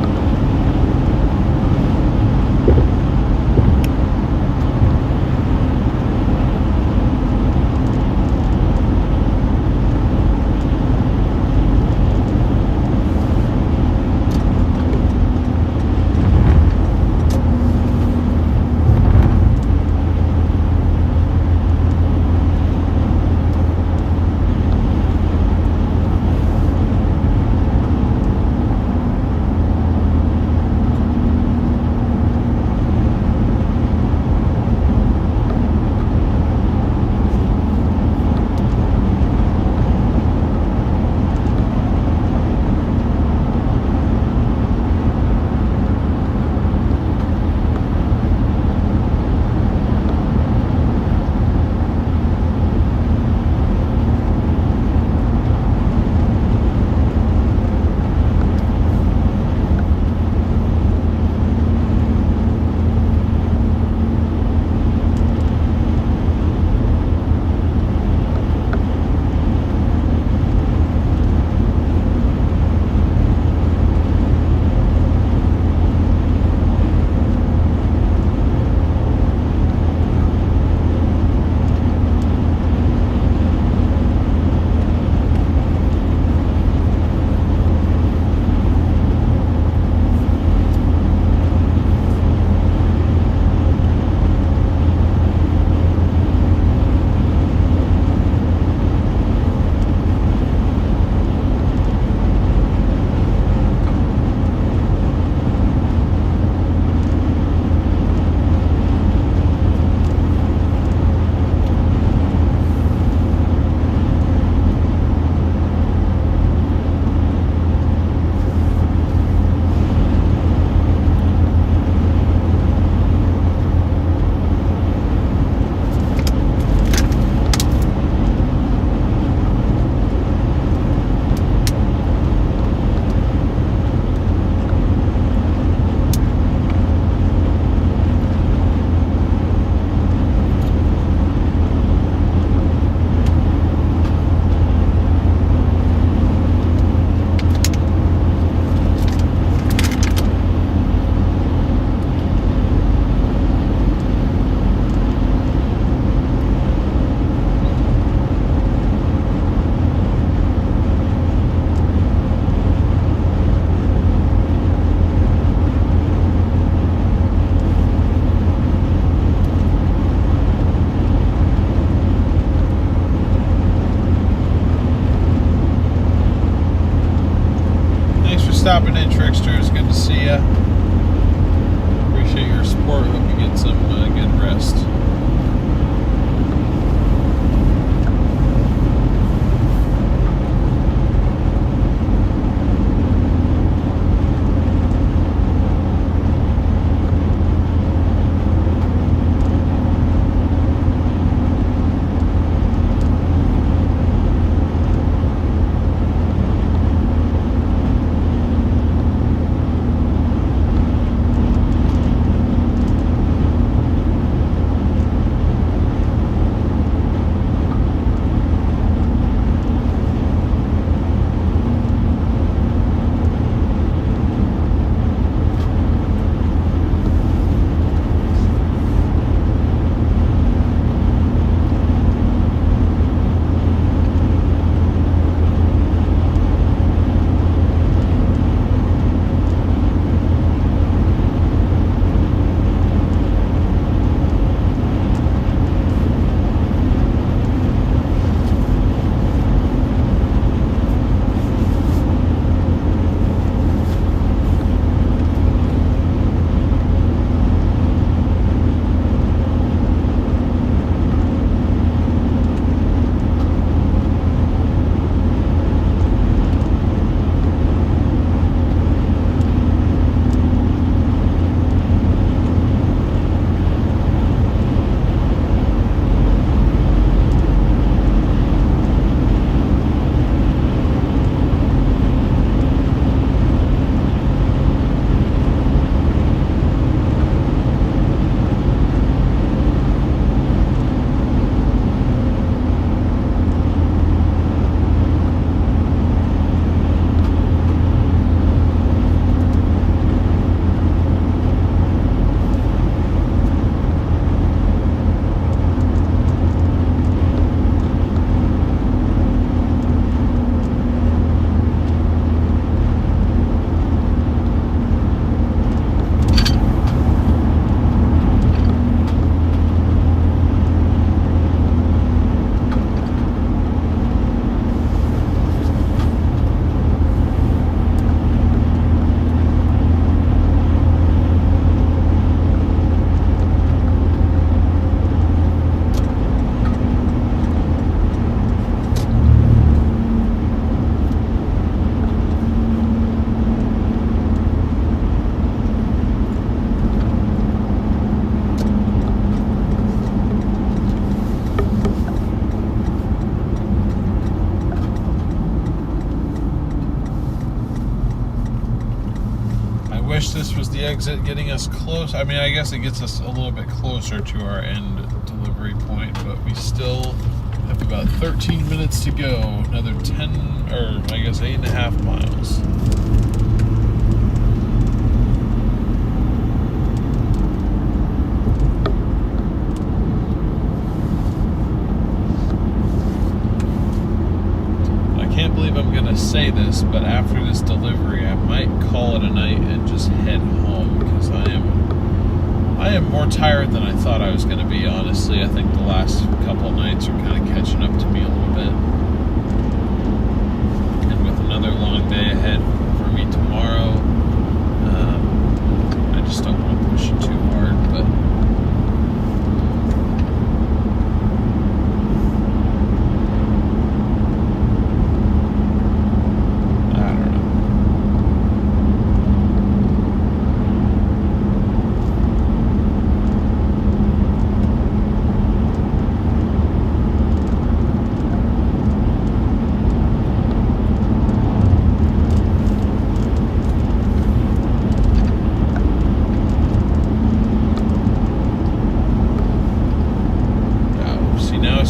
Stopping in, Trickster. It's good to see you. Appreciate your support. Hope you get some good rest. wish this was the exit getting us close. I mean, I guess it gets us a little bit closer to our end delivery point, but we still have about 13 minutes to go. Another 10, or I guess 8.5 miles. I can't believe I'm going to say this, but after this delivery, I might call it a night and just head home, because I am more tired than I thought I was going to be, honestly. I think the last couple of nights are kind of catching up to me a little bit. And with another long day ahead for me tomorrow, I just don't want to push it too hard, but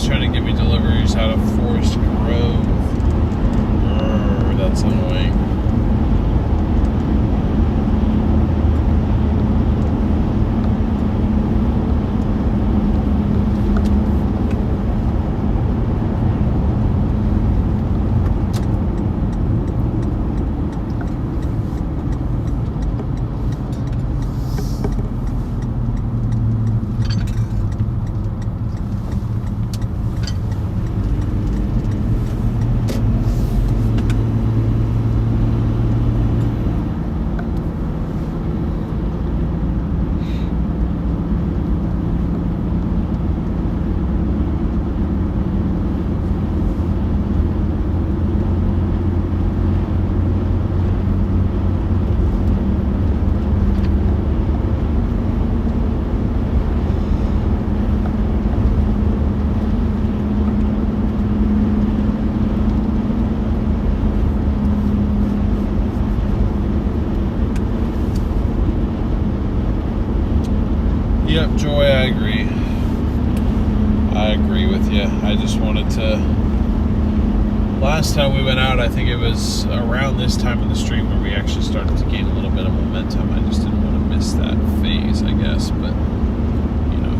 trying to give me deliveries out of Forest Grove. That's annoying. Yep, Joy, I agree. I agree with you. I just wanted to... Last time we went out, I think it was around this time in the stream where we actually started to gain a little bit of momentum. I just didn't want to miss that phase, I guess, but, you know.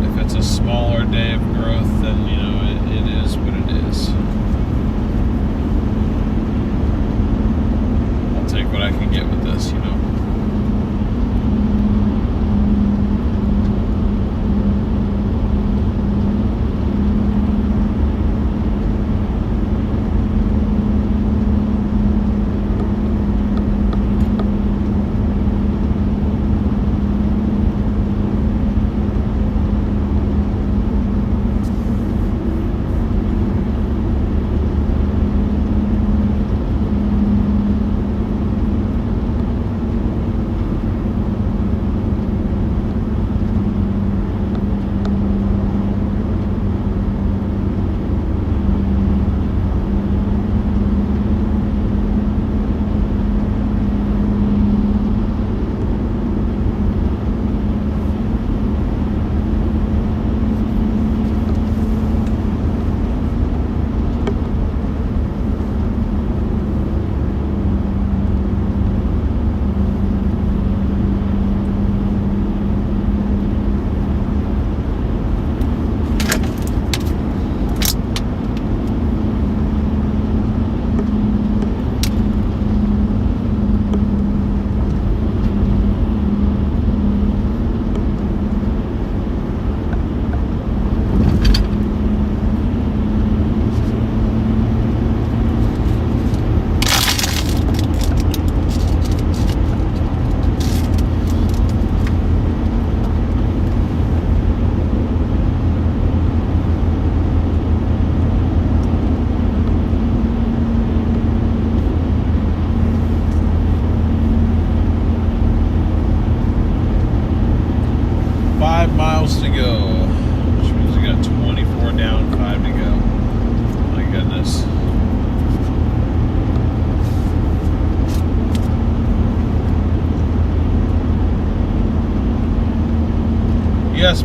If it's a smaller day of growth, then, you know, it is what it is. I'll take what I can get with this, you know.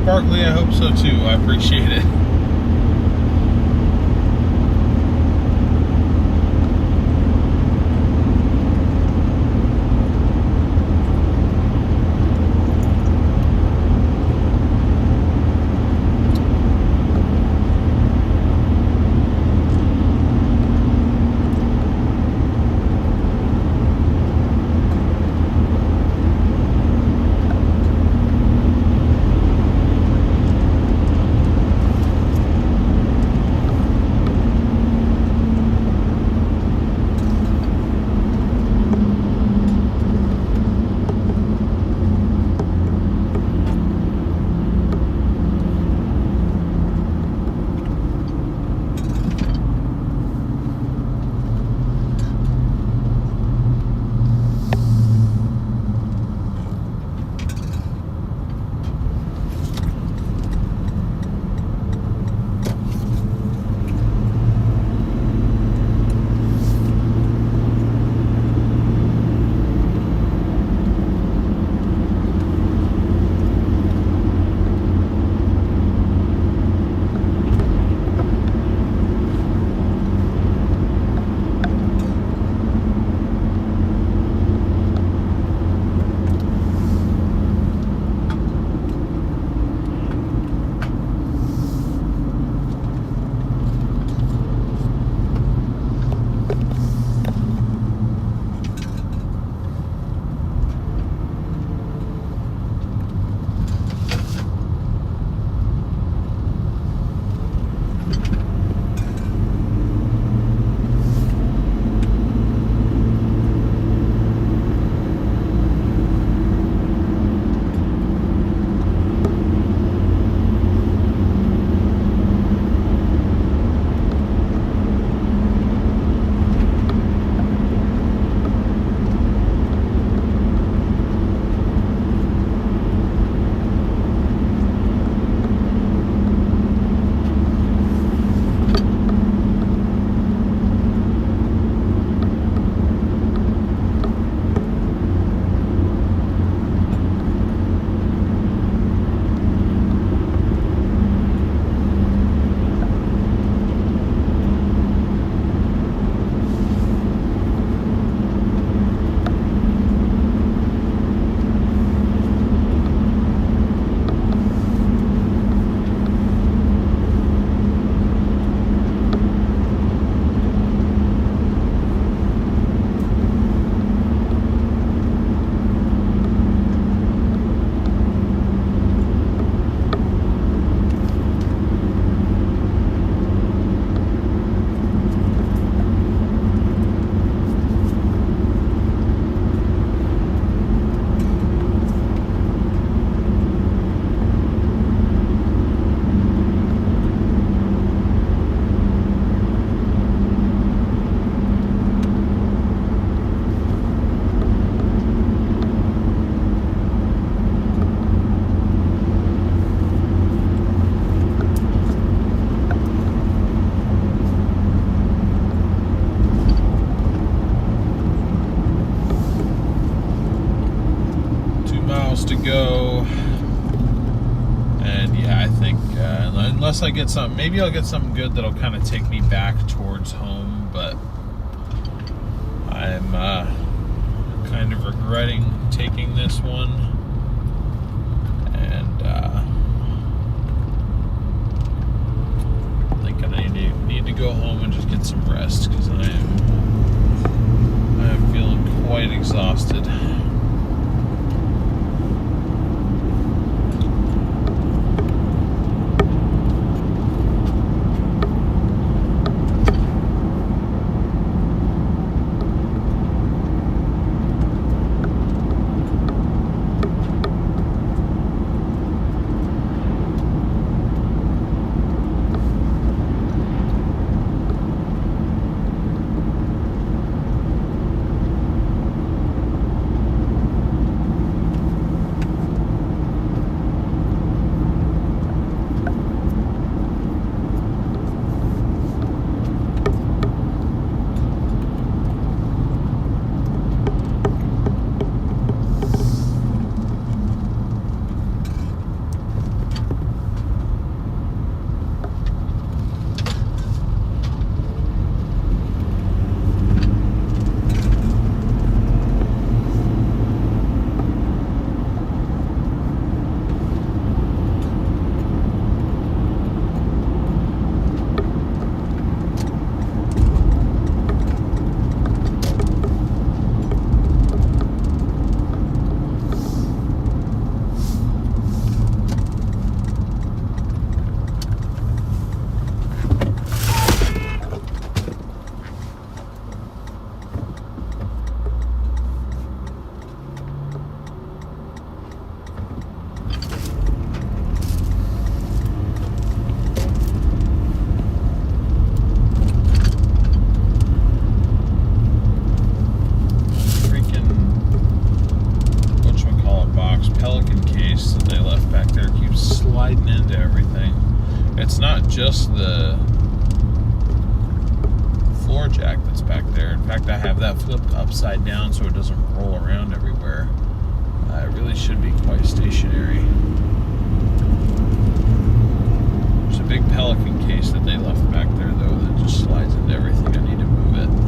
sparkly. I hope so too. I appreciate it. To go, and yeah, I think unless I get something, maybe I'll get something good that'll kind of take me back towards home, but I'm kind of regretting taking this one, and thinking I need to go home and just get some rest, because I am feeling quite exhausted. flipped upside down so it doesn't roll around everywhere. It really should be quite stationary. There's a big Pelican case that they left back there though that just slides into everything. I need to move it.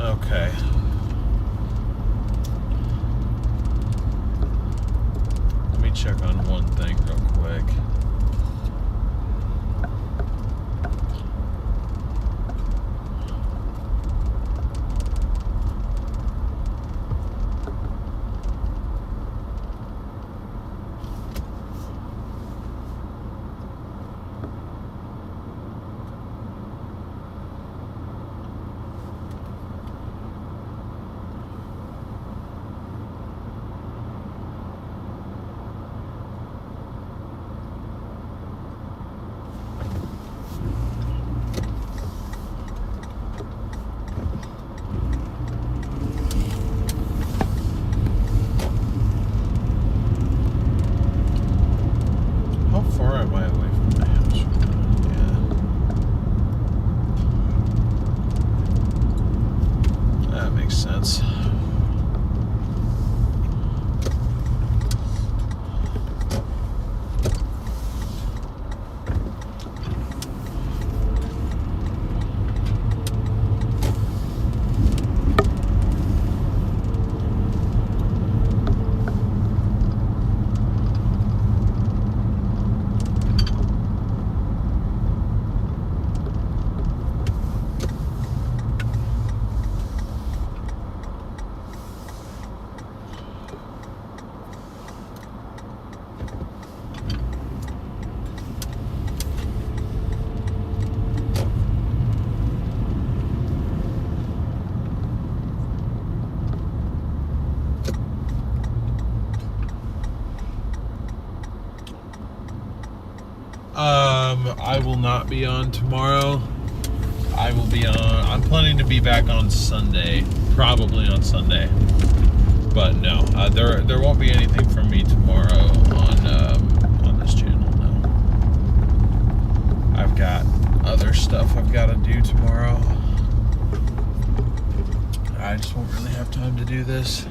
Okay. Let me check on one thing real quick. I will not be on tomorrow. I'm planning to be back on Sunday, probably on Sunday. But no, there won't be anything from me tomorrow on this channel. No, I've got other stuff I've got to do tomorrow. I just won't really have time to do this.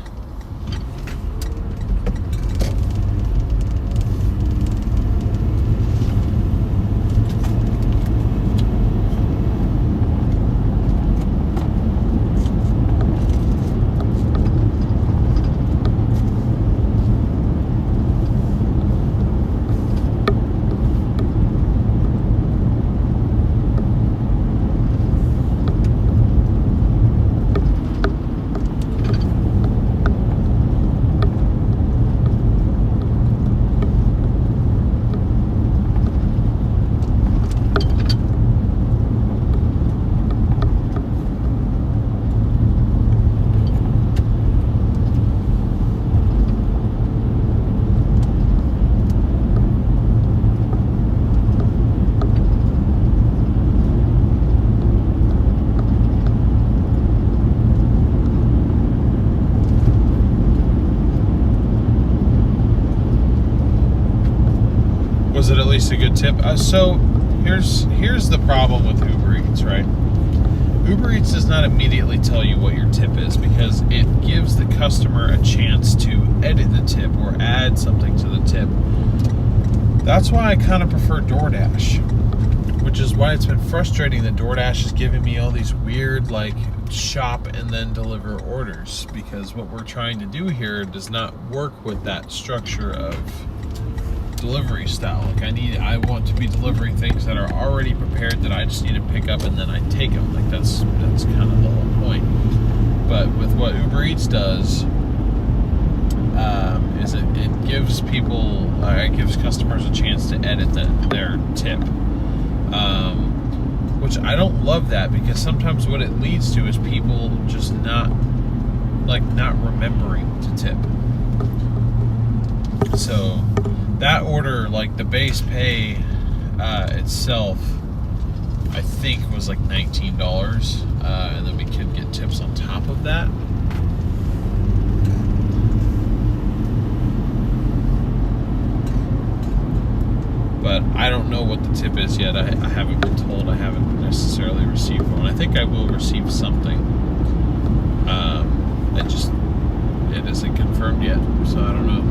Was it at least a good tip? So here's the problem with Uber Eats, right? Uber Eats does not immediately tell you what your tip is because it gives the customer a chance to edit the tip or add something to the tip. That's why I kind of prefer DoorDash, which is why it's been frustrating that DoorDash is giving me all these weird, like, shop and then deliver orders, because what we're trying to do here does not work with that structure of delivery style. Like, I want to be delivering things that are already prepared that I just need to pick up and then I take them. Like, that's kind of the whole point. But with what Uber Eats does, is it gives people, it gives customers a chance to edit their tip. Which I don't love that, because sometimes what it leads to is people just not remembering to tip. So that order, like the base pay itself, I think was like $19, and then we could get tips on top of that. But I don't know what the tip is yet. I haven't been told. I haven't necessarily received one. I think I will receive something. It isn't confirmed yet, so I don't know.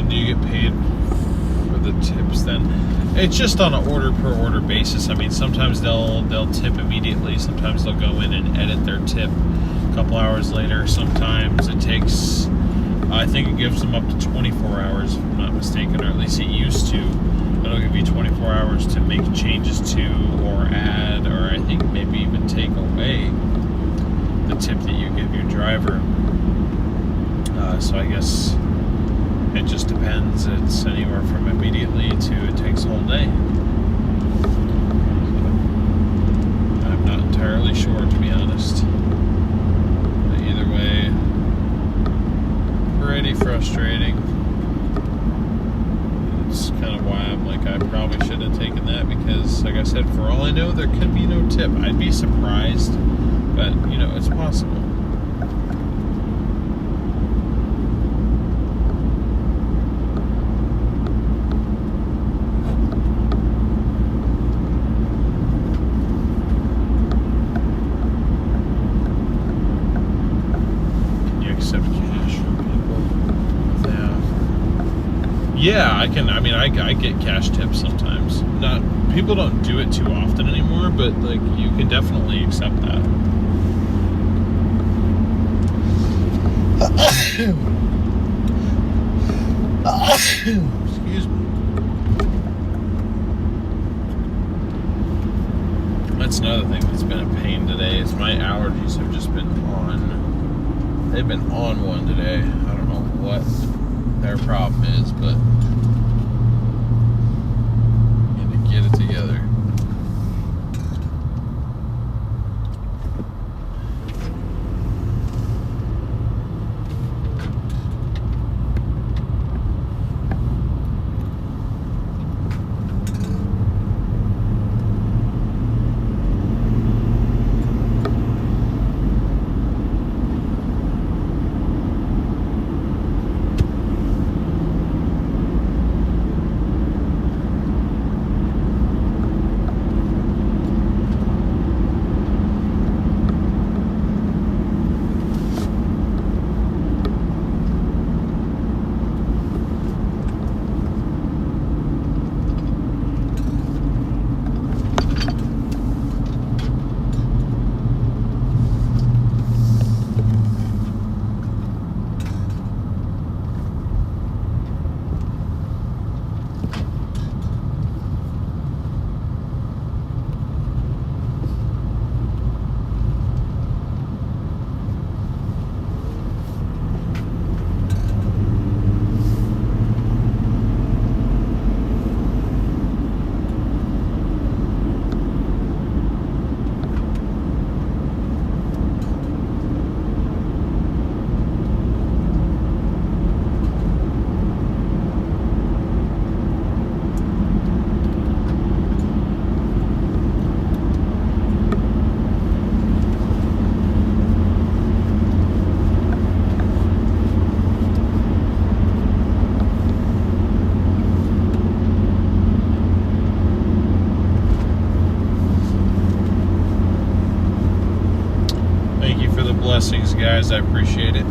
Do you get paid for the tips then? It's just on an order per order basis. I mean, sometimes they'll tip immediately, sometimes they'll go in and edit their tip a couple hours later. Sometimes it takes, I think it gives them up to 24 hours if I'm not mistaken, or at least it used to. It'll give you 24 hours to make changes to or add, or I think maybe even take away the tip that you give your driver. So I guess it just depends. It's anywhere from immediately to it takes a whole day. I'm not entirely sure, to be honest. But either way, pretty frustrating. It's kind of why I'm like, I probably should have taken that, because, like I said, for all I know, there could be no tip. I'd be surprised, but, you know, it's possible. Yeah, I can. I mean, I get cash tips sometimes. Not people don't do it too often anymore, but like you can definitely accept that. Excuse me. That's another thing that's been a pain today is my allergies have just been on. They've been on one today. I don't know what their problem is, but need to get it together. Blessings, guys. I appreciate it.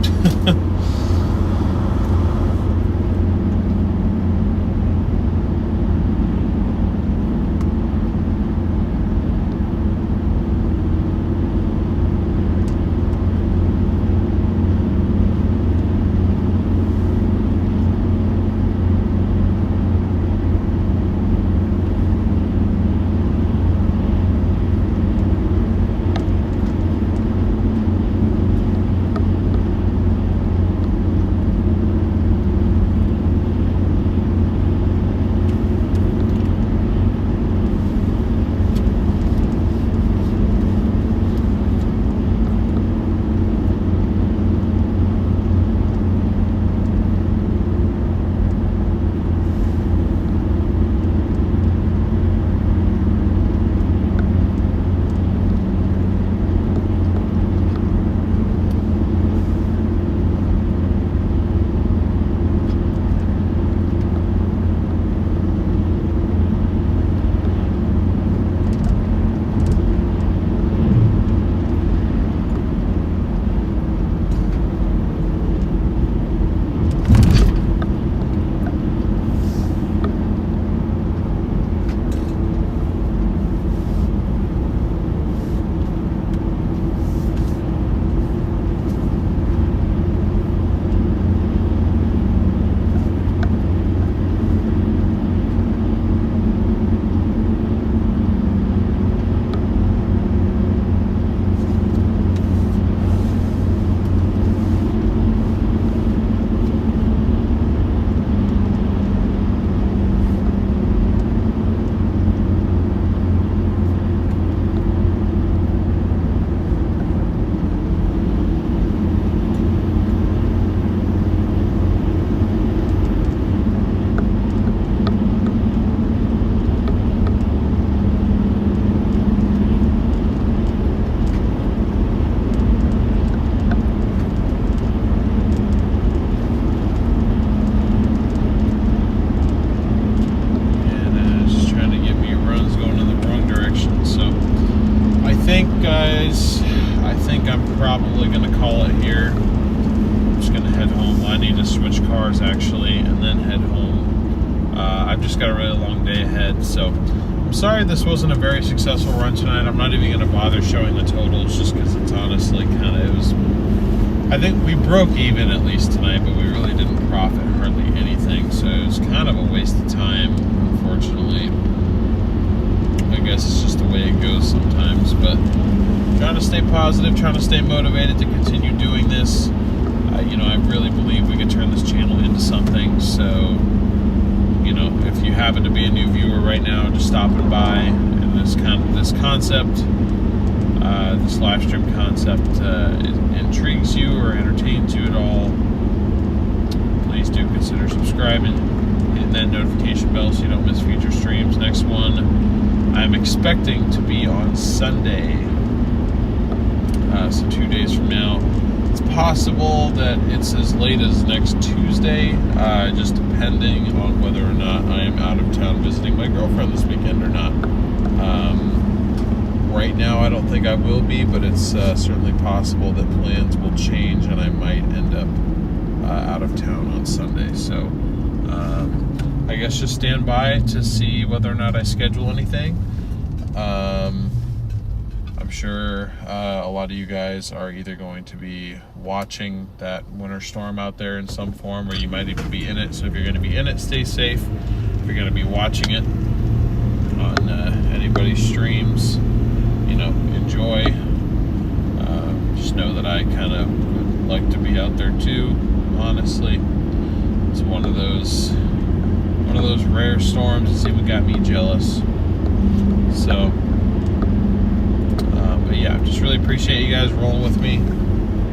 probably going to call it here. I'm just going to head home. I need to switch cars actually and then head home. I've just got a really long day ahead, so I'm sorry this wasn't a very successful run tonight. I'm not even going to bother showing the totals just because it's honestly I think we broke even at least tonight, but we really didn't profit hardly anything, so it was kind of a waste of time, unfortunately. I guess it's just the way it goes sometimes, but trying to stay positive, trying to stay motivated to continue doing this. I really believe we could turn this channel into something, so if you happen to be a new viewer right now, just stopping by, and this concept, this live stream concept intrigues you or entertains you at all, please do consider subscribing, hitting that notification bell so you don't miss future streams. Next one I'm expecting to be on Sunday, so 2 days from now. It's possible that it's as late as next Tuesday, just depending on whether or not I am out of town visiting my girlfriend this weekend or not. Right now I don't think I will be, but it's certainly possible that plans will change and I might end up out of town on Sunday. So I guess just stand by to see whether or not I schedule anything. I'm sure a lot of you guys are either going to be watching that winter storm out there in some form, or you might even be in it. So if you're going to be in it, stay safe. If you're going to be watching it on anybody's streams, enjoy. Just know that I kind of would like to be out there too, honestly. It's one of those rare storms that's even got me jealous. So but yeah, just really appreciate you guys rolling with me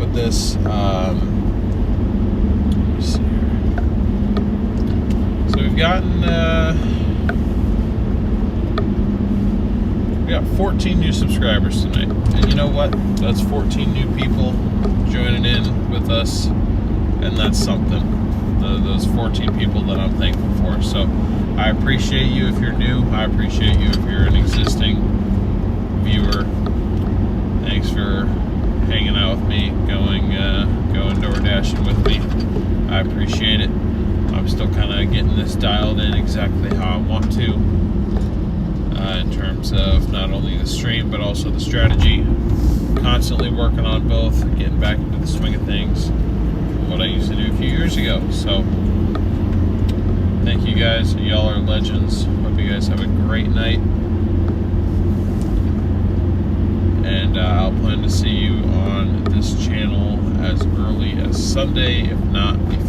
with this. Let me see here. So we've got 14 new subscribers tonight, and you know what? That's 14 new people joining in with us, and that's something. Those 14 people that I'm thankful for. So I appreciate you if you're new. I appreciate you if you're an existing viewer. Thanks for hanging out with me, going DoorDashing with me. I appreciate it. I'm still kind of getting this dialed in exactly how I want to, in terms of not only the stream but also the strategy. Constantly working on both, getting back into the swing of things, what I used to do a few years ago. So thank you guys. Y'all are legends. Hope you guys have a great night. And I'll plan to see you on this channel as early as Sunday, if not before.